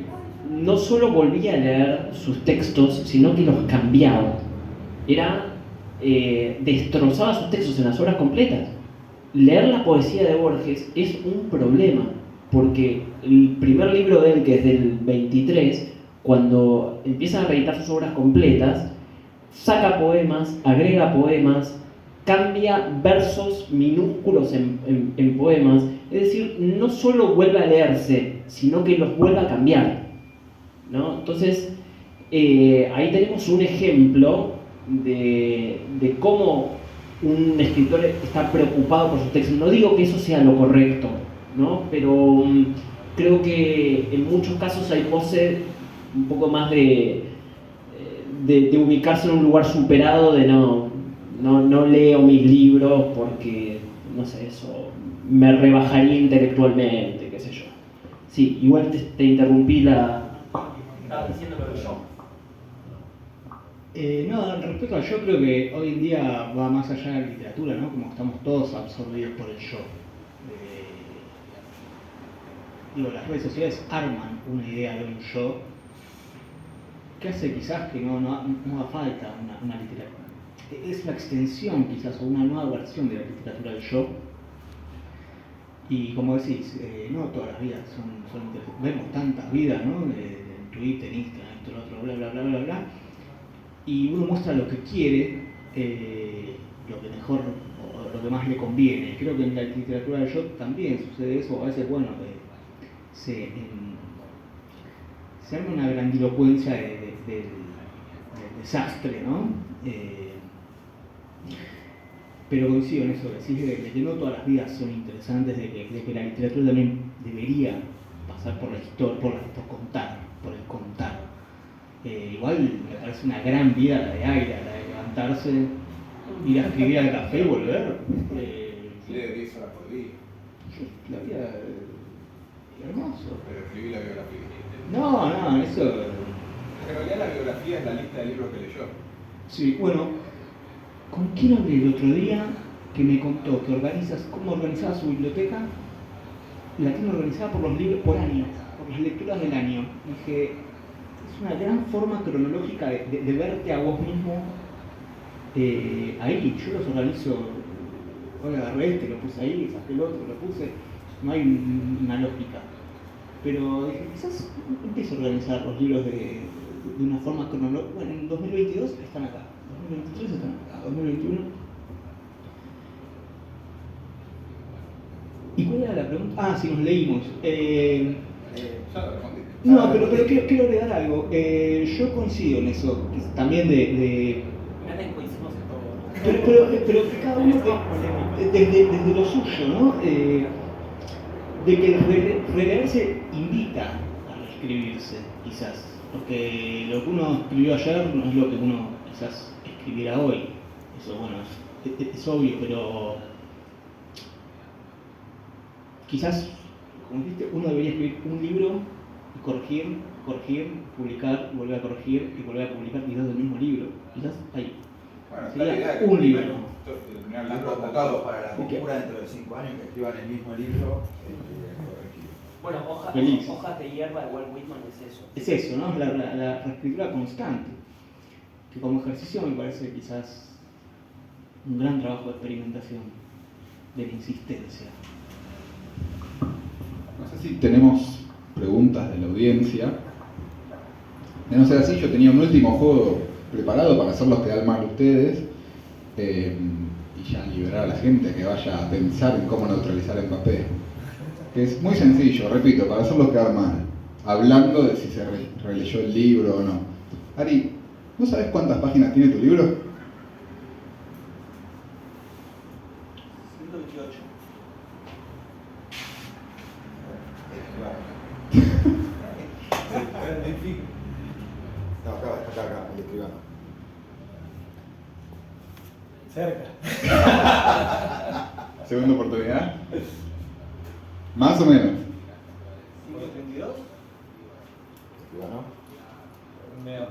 no solo volvía a leer sus textos, sino que los cambiaba. Destrozaba sus textos en las obras completas. Leer la poesía de Borges es un problema, porque el primer libro de él, que es del 23, cuando empieza a reeditar sus obras completas, saca poemas, agrega poemas, cambia versos minúsculos en poemas, es decir, no solo vuelve a leerse, sino que los vuelve a cambiar, ¿no? Entonces, ahí tenemos un ejemplo de cómo un escritor está preocupado por sus textos. No digo que eso sea lo correcto, ¿no? Pero creo que en muchos casos hay pose un poco más de ubicarse en un lugar superado, de no leo mis libros porque, no sé, eso me rebajaría intelectualmente, qué sé yo. Sí, igual te interrumpí la... Estaba diciendo lo de yo. No, respecto al yo, creo que hoy en día va más allá de la literatura, ¿no? Como estamos todos absorbidos por el yo. Las redes sociales arman una idea de un yo que hace quizás que no haga falta una literatura. Es una extensión quizás o una nueva versión de la literatura del yo. Y como decís, no todas las vidas son interesantes. Vemos tantas vidas, ¿no? En Twitter, Instagram, esto, lo otro, bla, bla, bla, bla, bla. Y uno muestra lo que quiere, lo que mejor o lo que más le conviene. Creo que en la literatura del yo también sucede eso. A veces, bueno, se arma una grandilocuencia del desastre, ¿no? Pero coincido en eso que decís, de que no todas las vidas son interesantes, de que la literatura también debería pasar por la historia, por contar, por el contar. Igual me parece una gran vida la de Aira, la de levantarse, ir a escribir al café y volver. Lee 10 horas por día, La vida hermoso. pero escribí la biografía. No, eso. En realidad la biografía es la lista de libros que leyó. Sí, bueno, ¿con quién hablé el otro día que me contó que cómo organizaba su biblioteca? La tiene organizada por los libros por año, por las lecturas del año. Dije, es una gran forma cronológica de verte a vos mismo ahí. Yo los organizo, hoy agarré este, lo puse ahí, saqué el otro, lo puse. No hay una lógica. Pero dije, quizás empiezo a organizar los libros de una forma cronológica. Bueno, en 2022 están acá, 2023 están acá, 2021. ¿Y cuál era la pregunta? Ah, si nos leímos. Ya lo respondí. No, pero quiero agregar algo. Yo coincido en eso, que también Realmente coincidimos en todo. pero que cada uno desde lo suyo, ¿no? De que el releerse invita a reescribirse, quizás. Porque lo que uno escribió ayer no es lo que uno quizás escribiera hoy. Eso, bueno, es obvio, pero quizás, como dijiste, uno debería escribir un libro y corregir, publicar, volver a corregir y volver a publicar quizás el mismo libro. Quizás ahí. Bueno, está Sería la idea que un libro. el primer Están libro convocados abocado para la conjura dentro de 5 años que escriban el mismo libro corregido. Bueno, Feliz. Hojas de hierba de Walt Whitman es eso. Es eso, ¿no? Es la reescritura constante. Que como ejercicio me parece quizás un gran trabajo de experimentación, de la insistencia. No sé si tenemos preguntas de la audiencia. De no ser así, yo tenía un último juego preparado para hacerlos quedar mal ustedes y ya liberar a la gente que vaya a pensar en cómo neutralizar el papel. Que es muy sencillo, repito, para hacerlos quedar mal, hablando de si se releyó el libro o no. Ari, ¿no sabes cuántas páginas tiene tu libro? 128. No, acá, el escribano. Cerca. Segunda oportunidad. Más o menos. 132. Escribano. Menos.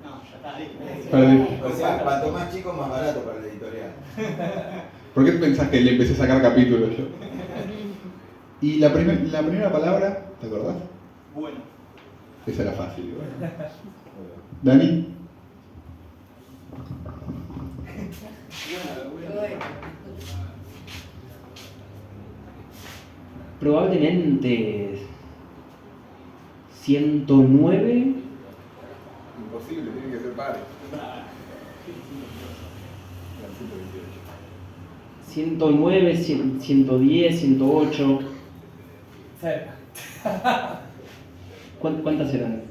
No, ya está ahí. Perdí. O sea, cuanto más chico, más barato para la editorial. ¿Por qué pensás que le empecé a sacar capítulos yo? Y la primera palabra, ¿te acordás? Bueno. Esa era fácil. Igual. Dani. Probablemente 109. Imposible, tiene que ser pares. 109, 110, 108. Cerca. ¿Cuántas eran?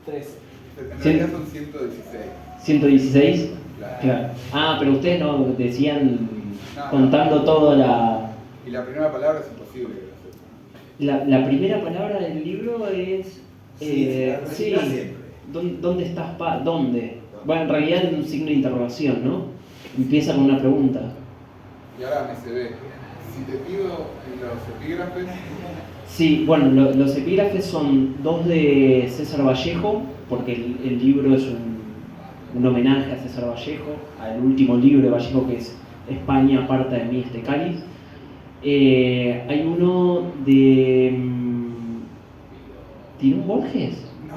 113. En realidad son 116. 116. Claro. Claro. Ah, pero ustedes no decían No, contando todo la... Y la primera palabra es imposible que lo sepa. La primera palabra del libro es... Sí, la sí, recicla siempre. ¿Dónde estás? ¿Dónde? Bueno, en realidad es un signo de interrogación, ¿no? Empieza con una pregunta. Y ahora me se ve. Si te pido los epígrafes, Sí, bueno, los epígrafes son dos de César Vallejo, porque el libro es un homenaje a César Vallejo, al último libro de Vallejo que es España, aparta de mí este cáliz. Hay uno de... ¿Tirón Borges? No.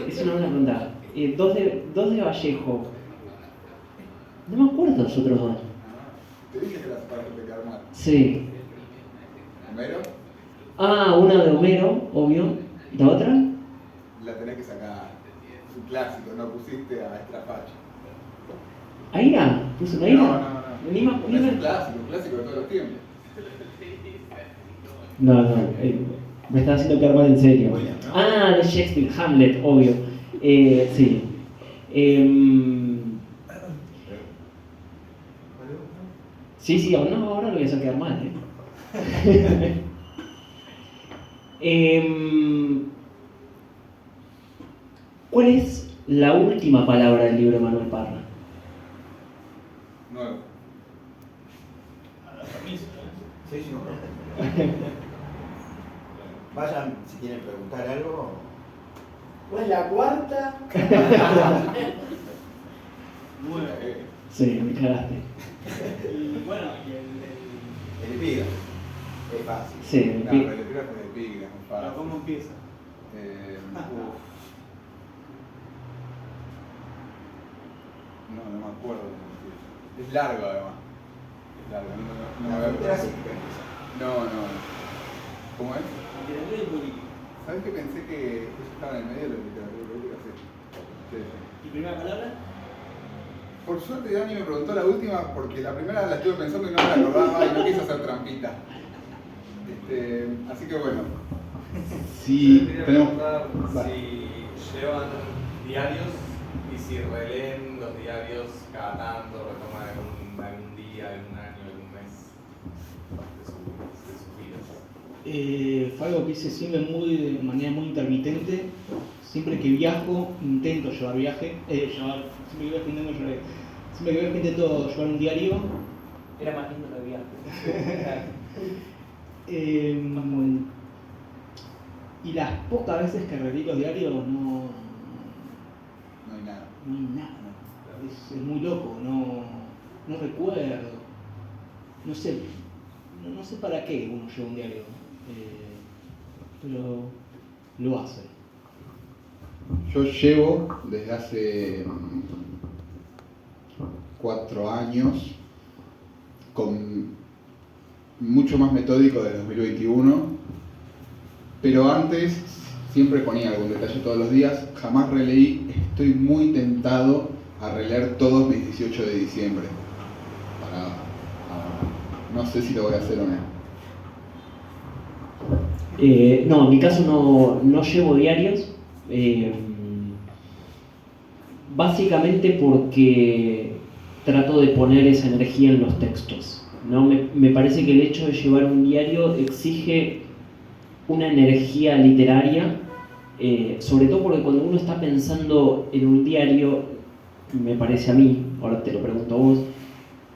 Es una buena pregunta. Dos de Vallejo. No me acuerdo los otros dos. te dije que las para que te quedar mal. Sí. Homero, Ah, una de Homero, obvio. ¿La otra? la tenés que sacar. Es un clásico, no pusiste a Estrafacha. ¿Aira? ¿Puso una Aira? No. Ni más, ni Es más. un clásico de todos los tiempos. No, me está haciendo quedar mal en serio. William, ¿no? Ah, de Shakespeare, Hamlet, obvio. Sí. Sí, ahora lo voy a hacer quedar mal. ¿Cuál es la última palabra del libro de Manuel Parra? Nuevo. Sí, sí. Vayan si quieren preguntar algo. ¿Cuál es la cuarta? Sí, me cagaste. Y bueno, El epígrafe. Es fácil. Sí, No, pero el epígrafe de epígrafe, es fácil. ¿cómo empieza? Uf. No me acuerdo cómo empieza. Es largo además. Es largo, no La me frontera acuerdo. sí que empieza. No. ¿Cómo es? Literatura y política. ¿Sabes que pensé que eso estaba en el medio de la literatura política? Sí. ¿Y primera palabra? Por suerte Dani me preguntó la última porque la primera la estuve pensando y no me la acordaba y no quise hacer trampita. Así que bueno. Sí, Quería tenemos. preguntar Va. si llevan diarios y si releen los diarios cada tanto, retoman algún día, algún año, algún mes de sus vidas. Fue algo que hice siempre de manera muy intermitente. Siempre que viajo, intento llevar viaje. Siempre que viajo intento llevar un diario. Era más lindo lo de viaje. Y las pocas veces que releí los diarios no No hay nada. hay nada. Es muy loco, no recuerdo. No sé para qué uno lleva un diario, pero lo hace. Yo llevo desde hace 4 años con mucho más metódico de 2021, pero antes siempre ponía algún detalle todos los días, jamás releí, estoy muy tentado a releer todos mis 18 de diciembre. No sé si lo voy a hacer o no. No, en mi caso no llevo diarios. Básicamente porque trato de poner esa energía en los textos, ¿no? Me parece que el hecho de llevar un diario exige una energía literaria, sobre todo porque cuando uno está pensando en un diario, me parece a mí, ahora te lo pregunto a vos,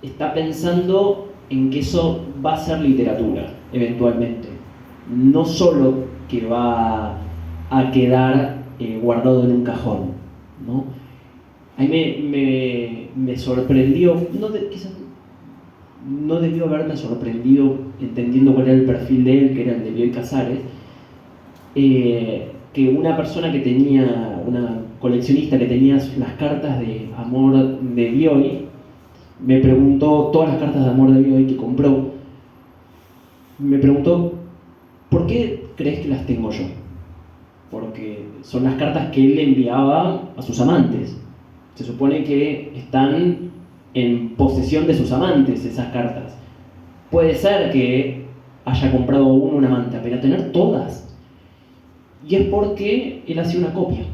está pensando en que eso va a ser literatura, eventualmente. No solo que va a quedar guardado en un cajón, ¿no? A mí me sorprendió, quizás no debió haberme sorprendido entendiendo cuál era el perfil de él, que era el de Bioy Casares, que una persona que tenía, una coleccionista que tenía las cartas de amor de Bioy, me preguntó, todas las cartas de amor de Bioy que compró, me preguntó, ¿por qué crees que las tengo yo? Porque son las cartas que él le enviaba a sus amantes. Se supone que están en posesión de sus amantes esas cartas. Puede ser que haya comprado una amante, pero tener todas. Y es porque él hacía una copia.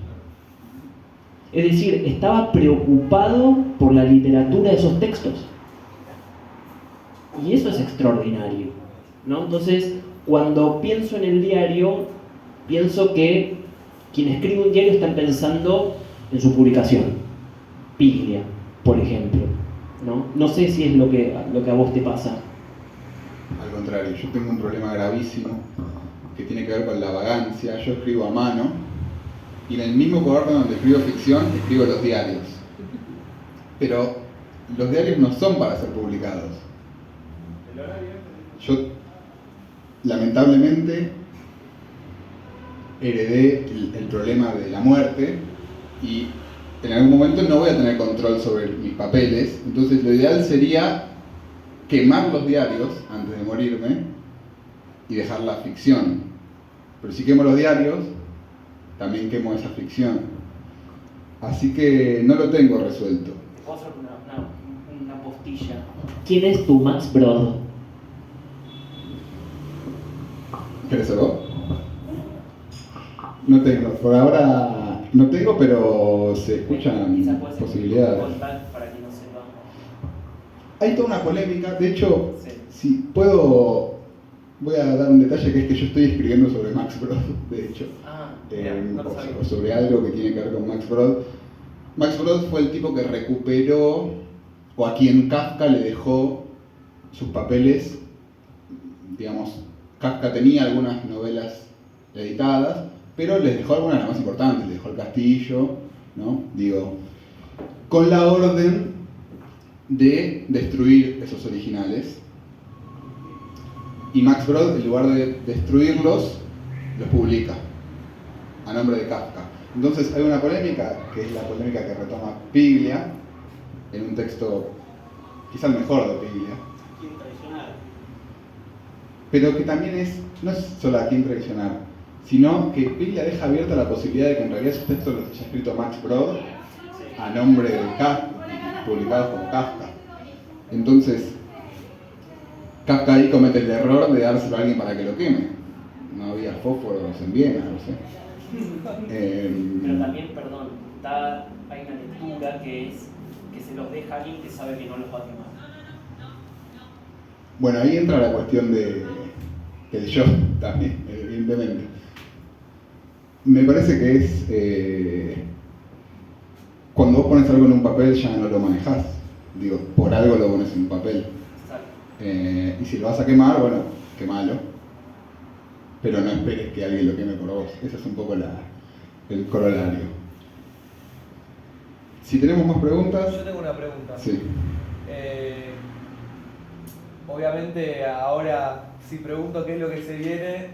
Es decir, estaba preocupado por la literatura de esos textos. Y eso es extraordinario, ¿no? Entonces, cuando pienso en el diario, pienso que quien escribe un diario está pensando en su publicación. Piglia, por ejemplo, ¿no? No sé si es lo que a vos te pasa. Al contrario, yo tengo un problema gravísimo que tiene que ver con la vagancia. Yo escribo a mano y en el mismo cuaderno donde escribo ficción, escribo los diarios. Pero los diarios no son para ser publicados. Yo, lamentablemente, heredé el problema de la muerte y en algún momento no voy a tener control sobre mis papeles, entonces lo ideal sería quemar los diarios antes de morirme y dejar la ficción. Pero si quemo los diarios, también quemo esa ficción. Así que no lo tengo resuelto. Te puedo hacer una postilla. ¿Quién es tu Max Brod? ¿Querés vos? No tengo, por ahora no tengo, pero se escuchan Quizás puede ser posibilidades. contar para que no sepa. Hay toda una polémica, de hecho, Sí. si puedo, voy a dar un detalle, que es que yo estoy escribiendo sobre Max Brod, de hecho. Ah, mira, no lo sabía. O sobre algo que tiene que ver con Max Brod. Max Brod fue el tipo que recuperó, o a quien Kafka le dejó sus papeles. Digamos, Kafka tenía algunas novelas editadas, pero les dejó algunas de las más importantes, les dejó El Castillo, ¿no? Digo, con la orden de destruir esos originales. Y Max Brod, en lugar de destruirlos, los publica a nombre de Kafka. Entonces hay una polémica, que es la polémica que retoma Piglia, en un texto quizá el mejor de Piglia, ¿Quién traicionar? pero que también no es solo a quién traicionar, sino que Piglia deja abierta la posibilidad de que en realidad esos textos los haya escrito Max Brod a nombre de Kafka, publicados como Kafka. Entonces, Kafka ahí comete el error de dárselo a alguien para que lo queme. No había fósforos en Viena, no sé. Pero también, perdón, hay una lectura que es que se los deja a alguien que sabe que no los va a quemar. Bueno, ahí entra la cuestión del yo también, evidentemente. Me parece que es cuando vos pones algo en un papel ya no lo manejás. Digo, por algo lo pones en un papel. Exacto. Y si lo vas a quemar, bueno, quemalo. Pero no esperes que alguien lo queme por vos. Ese es un poco el corolario. Si tenemos más preguntas. Yo tengo una pregunta. Sí. Obviamente ahora, si pregunto qué es lo que se viene,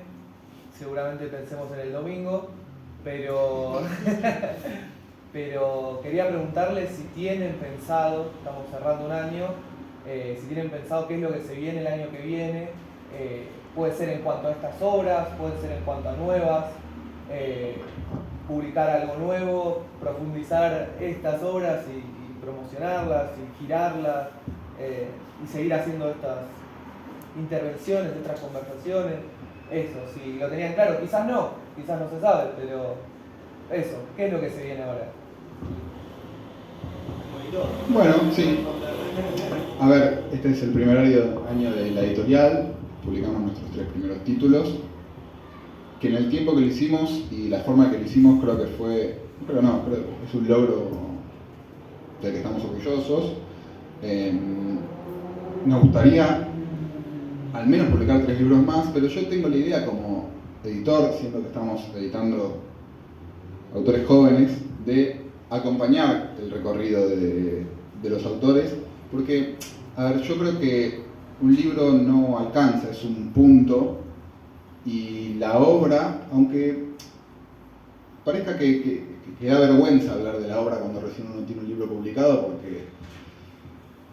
seguramente pensemos en el domingo, pero quería preguntarles si tienen pensado, estamos cerrando un año, si tienen pensado qué es lo que se viene el año que viene, puede ser en cuanto a estas obras, puede ser en cuanto a nuevas, publicar algo nuevo, profundizar estas obras y promocionarlas y girarlas, y seguir haciendo estas intervenciones, estas conversaciones. Eso, si lo tenían claro, quizás no se sabe, pero eso, ¿qué es lo que se viene ahora? Bueno, sí. A ver, este es el primer año de la editorial. Publicamos nuestros 3 primeros títulos. Que en el tiempo que lo hicimos y la forma que lo hicimos creo que es un logro del que estamos orgullosos. Nos gustaría al menos publicar 3 libros más, pero yo tengo la idea como editor, siendo que estamos editando autores jóvenes, de acompañar el recorrido de los autores, porque, a ver, yo creo que un libro no alcanza, es un punto, y la obra, aunque parezca que da vergüenza hablar de la obra cuando recién uno tiene un libro publicado, porque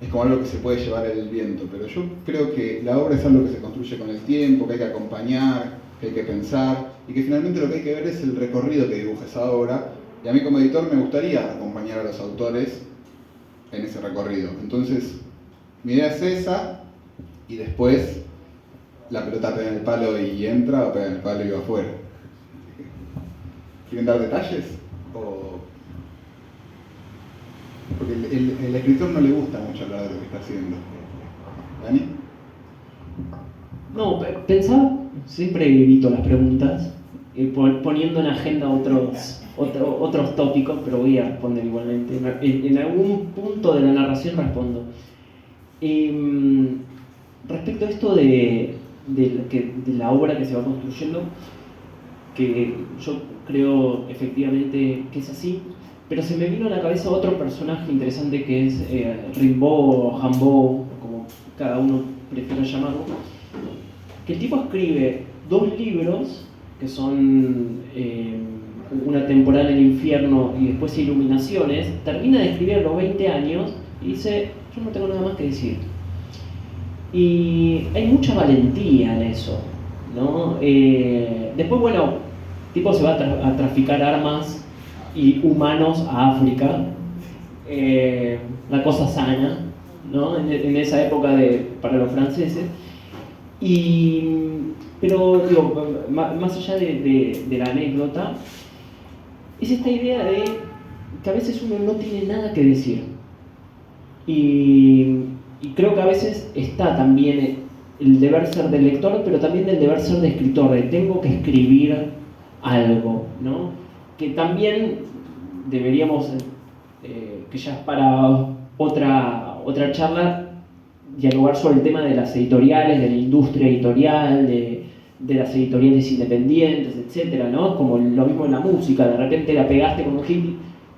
es como algo que se puede llevar el viento, pero yo creo que la obra es algo que se construye con el tiempo, que hay que acompañar, que hay que pensar, y que finalmente lo que hay que ver es el recorrido que dibuja esa obra, y a mí como editor me gustaría acompañar a los autores en ese recorrido. Entonces, mi idea es esa, y después la pelota pega en el palo y entra, o pega en el palo y va afuera. ¿Quieren dar detalles? Porque el escritor no le gusta mucho hablar de lo que está haciendo. ¿Dani? No, pensaba, siempre evito las preguntas, poniendo en agenda otros tópicos, pero voy a responder igualmente. En algún punto de la narración respondo. Respecto a esto de la obra que se va construyendo, que yo creo efectivamente que es así, pero se me vino a la cabeza otro personaje interesante que es Rimbaud o Hambaud, como cada uno prefiera llamarlo, que el tipo escribe 2 libros que son Una temporada en el infierno y después Iluminaciones, termina de escribir a los 20 años y dice, yo no tengo nada más que decir. Y hay mucha valentía en eso, ¿no? Después, bueno, tipo se va a traficar armas y humanos a África, la cosa sana, ¿no? En esa época para los franceses. Pero digo, más allá de la anécdota, es esta idea de que a veces uno no tiene nada que decir. Y creo que a veces está también el deber ser del lector, pero también el deber ser de escritor, de tengo que escribir algo, ¿no? Que también deberíamos, que ya es para otra charla, dialogar sobre el tema de las editoriales, de la industria editorial, de las editoriales independientes, etcétera, ¿no? Como lo mismo en la música, de repente la pegaste con un hit,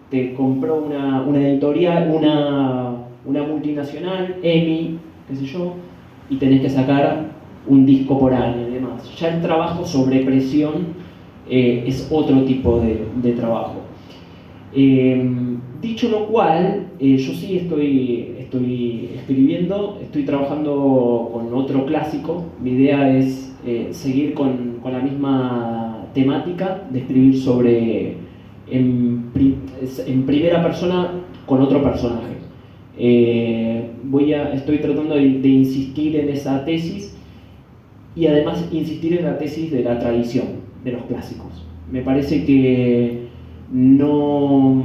te compró una editorial, una multinacional, EMI, qué sé yo, y tenés que sacar un disco por año y demás. Ya el trabajo sobre presión es otro tipo de trabajo. Dicho lo cual, yo sí estoy escribiendo, estoy trabajando con otro clásico. Mi idea es seguir con la misma temática, de escribir sobre en primera persona con otro personaje. Estoy tratando de insistir en esa tesis y además insistir en la tesis de la tradición, de los clásicos. Me parece que no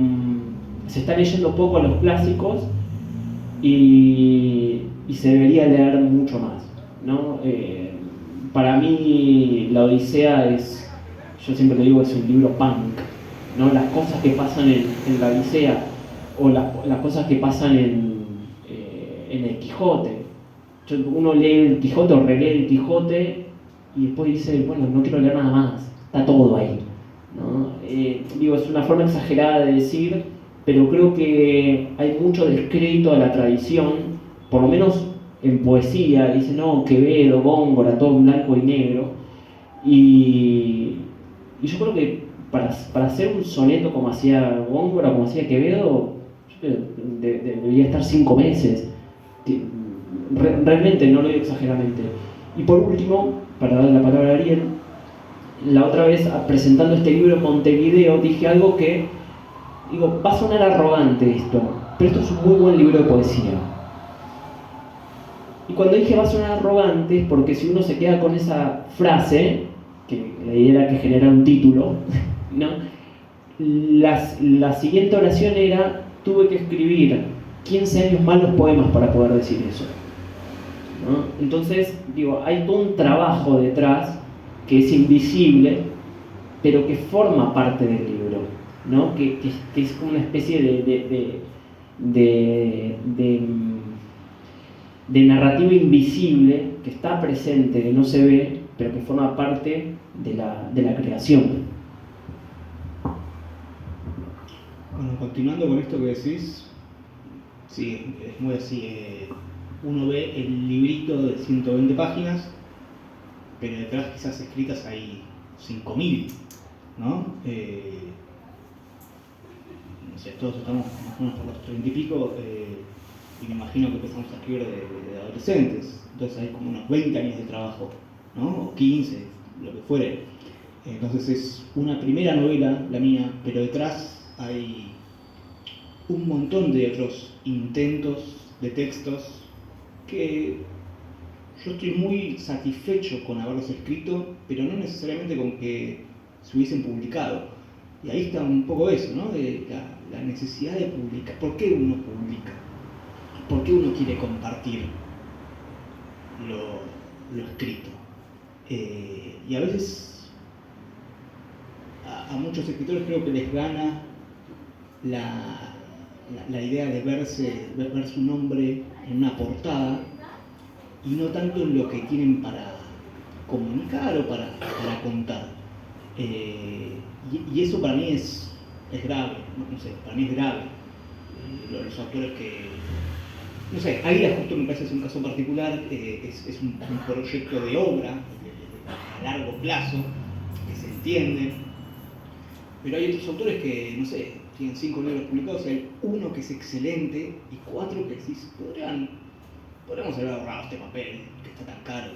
se está leyendo poco a los clásicos y se debería leer mucho más, ¿no? Para mí la Odisea yo siempre lo digo, es un libro punk, ¿no? Las cosas que pasan en la Odisea o las cosas que pasan en el Quijote. Uno lee el Quijote o relee el Quijote y después dice, bueno, no quiero leer nada más, está todo ahí, ¿no? Es una forma exagerada de decir, pero creo que hay mucho descrédito a la tradición, por lo menos en poesía. Dice, no, Quevedo, Góngora, todo blanco y negro. Y yo creo que para hacer un soneto como hacía Góngora, como hacía Quevedo, debería estar 5 meses. Realmente, no lo digo exageradamente. Y por último, para darle la palabra a Ariel, la otra vez presentando este libro en Montevideo dije algo que, va a sonar arrogante esto, pero esto es un muy buen libro de poesía. Y cuando dije va a sonar arrogante es porque si uno se queda con esa frase, que la idea era que genera un título, ¿no? La siguiente oración era, tuve que escribir 15 años más los poemas para poder decir eso, ¿no? Entonces, hay todo un trabajo detrás que es invisible, pero que forma parte del libro, ¿no? Que es como una especie de narrativa invisible que está presente, que no se ve, pero que forma parte de la creación. Bueno, continuando con esto que decís, sí, es muy así. Uno ve el librito de 120 páginas, pero detrás quizás escritas hay 5.000, ¿no? No sé, todos estamos más o menos por los 30 y pico, y me imagino que empezamos a escribir de adolescentes, entonces hay como unos 20 años de trabajo, ¿no? O 15, lo que fuere. Entonces es una primera novela, la mía, pero detrás hay un montón de otros intentos de textos que yo estoy muy satisfecho con haberlos escrito, pero no necesariamente con que se hubiesen publicado. Y ahí está un poco eso, ¿no? De la necesidad de publicar. ¿Por qué uno publica? ¿Por qué uno quiere compartir lo escrito? Y a veces a muchos escritores creo que les gana la idea de ver su nombre en una portada y no tanto en lo que tienen para comunicar o para contar. Y eso para mí es grave, no sé, para mí es grave. Los autores que, no sé, Águila justo me parece es un caso particular, es un proyecto de obra a largo plazo, que se entiende, pero hay otros autores que, no sé, tienen 5 libros publicados, hay uno que es excelente y 4 que decís, podríamos haber ahorrado este papel que está tan caro.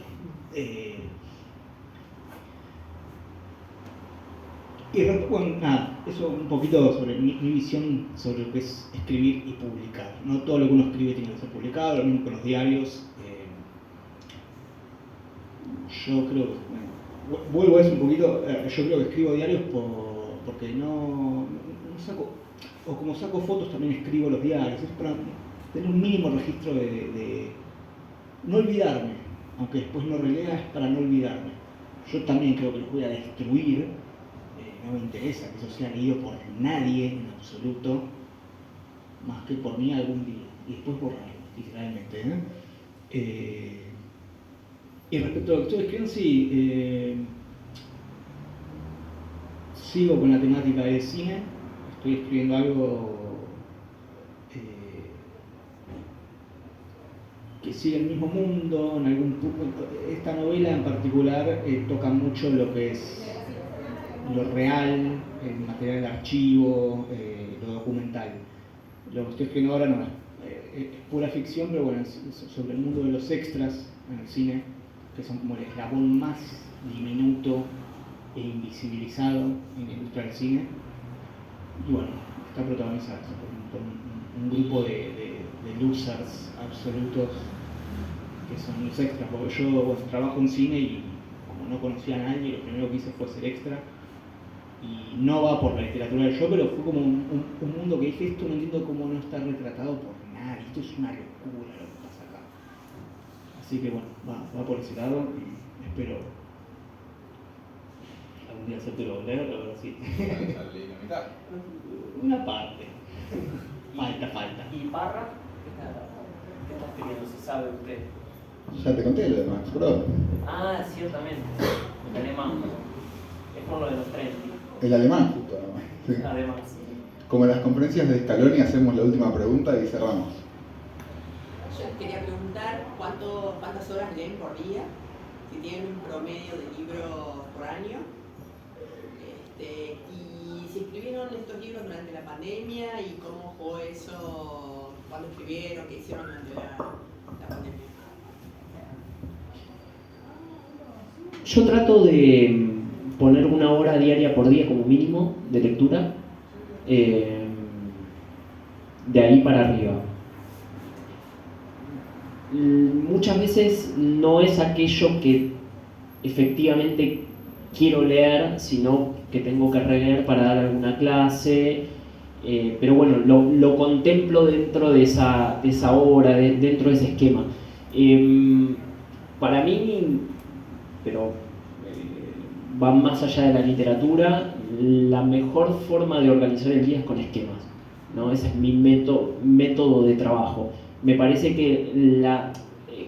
bueno, nada, eso un poquito sobre mi visión sobre lo que es escribir y publicar. No todo lo que uno escribe tiene que ser publicado, lo mismo con los diarios. Yo creo que, bueno, vuelvo a eso un poquito, yo creo que escribo diarios porque no saco, o como saco fotos también escribo los diarios, es para tener un mínimo registro de no olvidarme, aunque después no relea, es para no olvidarme. Yo también creo que los voy a destruir, no me interesa que eso sea leído por nadie en absoluto, más que por mí algún día, y después borrarlo, literalmente. Y respecto a lo que estoy escribiendo, sí, sigo con la temática de cine, estoy escribiendo algo que sigue el mismo mundo, en algún punto. Esta novela en particular toca mucho lo que es lo real, el material de archivo, lo documental. Lo que estoy escribiendo ahora no es pura ficción, pero bueno, es sobre el mundo de los extras en el cine, que son como el eslabón más diminuto e invisibilizado en la industria del cine. Y bueno, está protagonizado por un grupo de losers absolutos que son los extras, porque yo bueno, trabajo en cine y como no conocía a nadie, lo primero que hice fue ser extra. Y no va por la literatura del yo, pero fue como un mundo que dije, esto no entiendo cómo no está retratado por nadie, esto es una locura lo que pasa acá. Así que bueno, va por ese lado y espero algún día hacértelo leer, pero sí. Ya leí la mitad. Una parte. Falta. ¿Y Parra? ¿Qué está escribiendo? ¿Se sabe usted? Ya te conté lo de Max Brod. Ah, ciertamente. El alemán. Es por lo de los 30. El alemán, justo. ¿No? Sí. Además, sí. Como en las conferencias de Scaloni, hacemos la última pregunta y cerramos. Yo les quería preguntar cuántas horas leen por día, si tienen un promedio de libros por año, y si escribieron estos libros durante la pandemia y cómo fue eso, cuándo escribieron, qué hicieron durante la pandemia. Yo trato de poner 1 hora diaria por día como mínimo de lectura, de ahí para arriba. Muchas veces no es aquello que efectivamente quiero leer, sino que tengo que releer para dar alguna clase, pero bueno, lo contemplo dentro de esa hora, dentro de ese esquema. Para mí, pero va más allá de la literatura, la mejor forma de organizar el día es con esquemas, ¿no? Ese es mi método de trabajo. Me parece que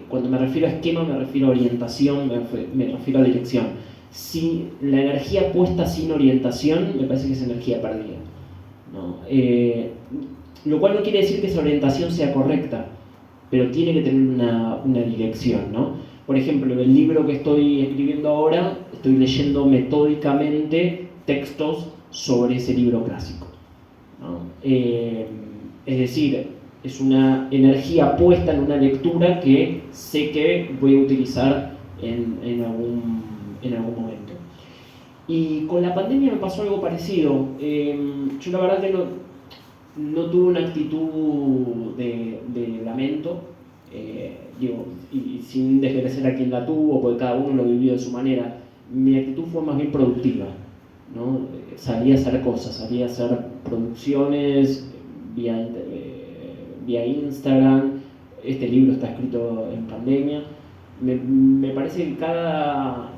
cuando me refiero a esquema me refiero a orientación, me refiero a dirección. Si la energía puesta sin orientación, me parece que es energía perdida, ¿no? Lo cual no quiere decir que esa orientación sea correcta, pero tiene que tener una dirección, ¿no? Por ejemplo, en el libro que estoy escribiendo ahora, estoy leyendo metódicamente textos sobre ese libro clásico, ¿no? Es decir, es una energía puesta en una lectura que sé que voy a utilizar en algún momento. Y con la pandemia me pasó algo parecido. Yo la verdad que no tuve una actitud de lamento, y sin desmerecer a quien la tuvo, porque cada uno lo vivió de su manera. Mi actitud fue más bien productiva, ¿no? Salí a hacer cosas, salí a hacer producciones vía Instagram. Este libro está escrito en pandemia. Me parece que cada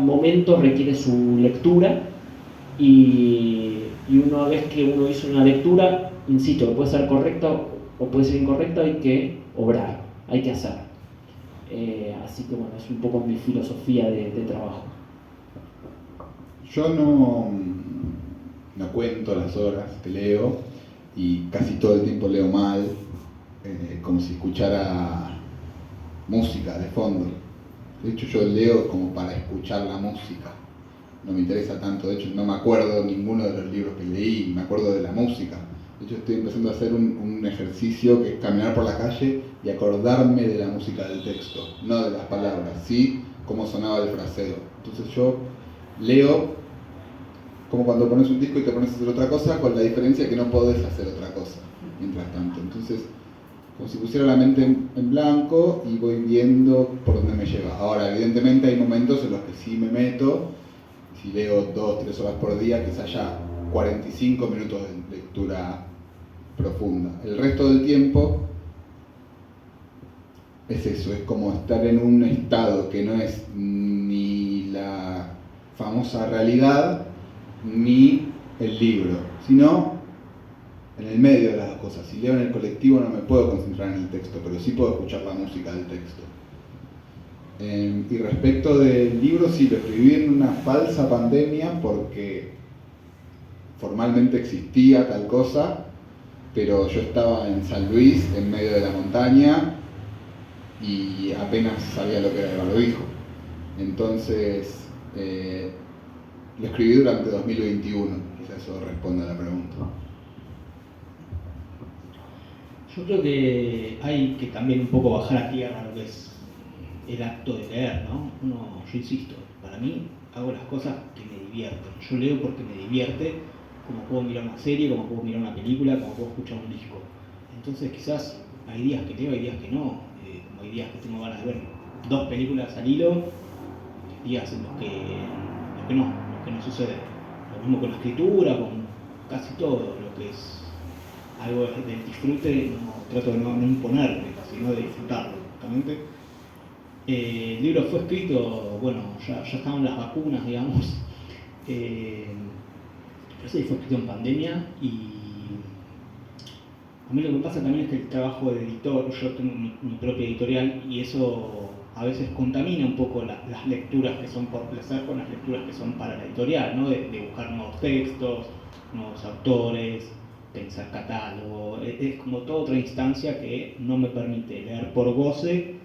momento requiere su lectura, y una vez que uno hizo una lectura, insisto, que puede ser correcta o puede ser incorrecta, hay que obrar, hay que hacer. Así que bueno, es un poco mi filosofía de trabajo. Yo no cuento las horas que leo, y casi todo el tiempo leo mal, como si escuchara música de fondo. De hecho, yo leo como para escuchar la música, no me interesa tanto. De hecho, no me acuerdo ninguno de los libros que leí, me acuerdo de la música. De hecho, estoy empezando a hacer un ejercicio que es caminar por la calle y acordarme de la música del texto, no de las palabras, sí cómo sonaba el fraseo. Entonces yo leo como cuando pones un disco y te pones a hacer otra cosa, con la diferencia que no podés hacer otra cosa mientras tanto. Entonces, como si pusiera la mente en blanco y voy viendo por dónde me lleva. Ahora, evidentemente hay momentos en los que sí me meto, si leo 2-3 horas por día, quizás ya 45 minutos de lectura profunda. El resto del tiempo es eso, es como estar en un estado que no es ni la famosa realidad ni el libro, sino en el medio de las dos cosas. Si leo en el colectivo no me puedo concentrar en el texto, pero sí puedo escuchar la música del texto. Y respecto del libro, sí, lo escribí en una falsa pandemia porque formalmente existía tal cosa, pero yo estaba en San Luis, en medio de la montaña, y apenas sabía lo que era el barbijo. Entonces, lo escribí durante 2021, quizás eso responda a la pregunta. Yo creo que hay que también un poco bajar a tierra lo que es el acto de leer, ¿no? Yo insisto, para mí hago las cosas que me divierten. Yo leo porque me divierte, como puedo mirar una serie, como puedo mirar una película, como puedo escuchar un disco. Entonces quizás hay días que leo, hay días que no, como hay días que tengo ganas de ver 2 películas al hilo, días en los que no sucede. Lo mismo con la escritura, con casi todo lo que es algo del disfrute, trato de no imponerme, sino de disfrutarlo, justamente. El libro fue escrito, bueno, ya estaban las vacunas, digamos, pero sí fue escrito en pandemia, y a mí lo que pasa también es que el trabajo de editor, yo tengo mi propia editorial, y eso a veces contamina un poco las lecturas que son por placer con las lecturas que son para la editorial, ¿no? De buscar nuevos textos, nuevos autores, pensar catálogo, es como toda otra instancia que no me permite leer por goce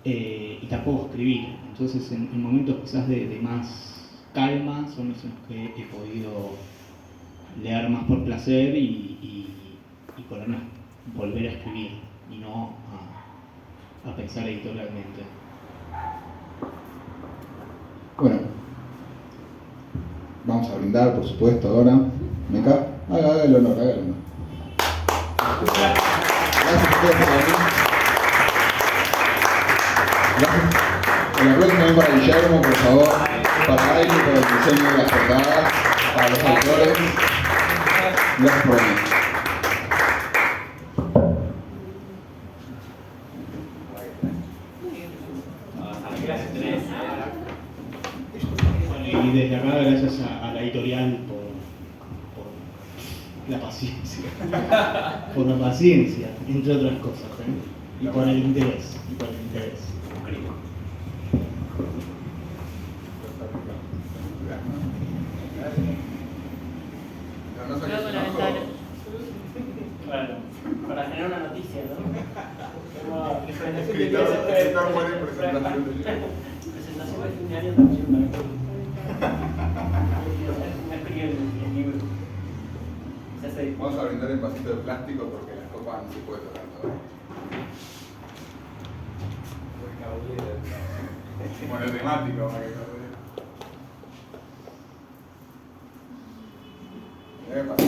y tampoco escribir. Entonces en momentos quizás de más calma son los en los que he podido leer más por placer y poderme volver a escribir y no a pensar editorialmente. Bueno, vamos a brindar, por supuesto, ahora. Meca, haga el honor, haga el honor. Gracias a todos por venir. Gracias. El aplauso también para Guillermo, por favor, para Aile, por el diseño de las portadas, para los autores. Gracias por venir. Bueno, y desde acá, gracias a la editorial por la paciencia, por la paciencia, entre otras cosas, y por el interés, Cuidado con la ventana. Bueno, para generar una noticia, ¿no? Escritor muere en presentación. Presentación de fin de año también. Me escribí el libro. Vamos a brindar en vasito de plástico porque la copa no se puede tocar todavía. Bueno, temático para que no.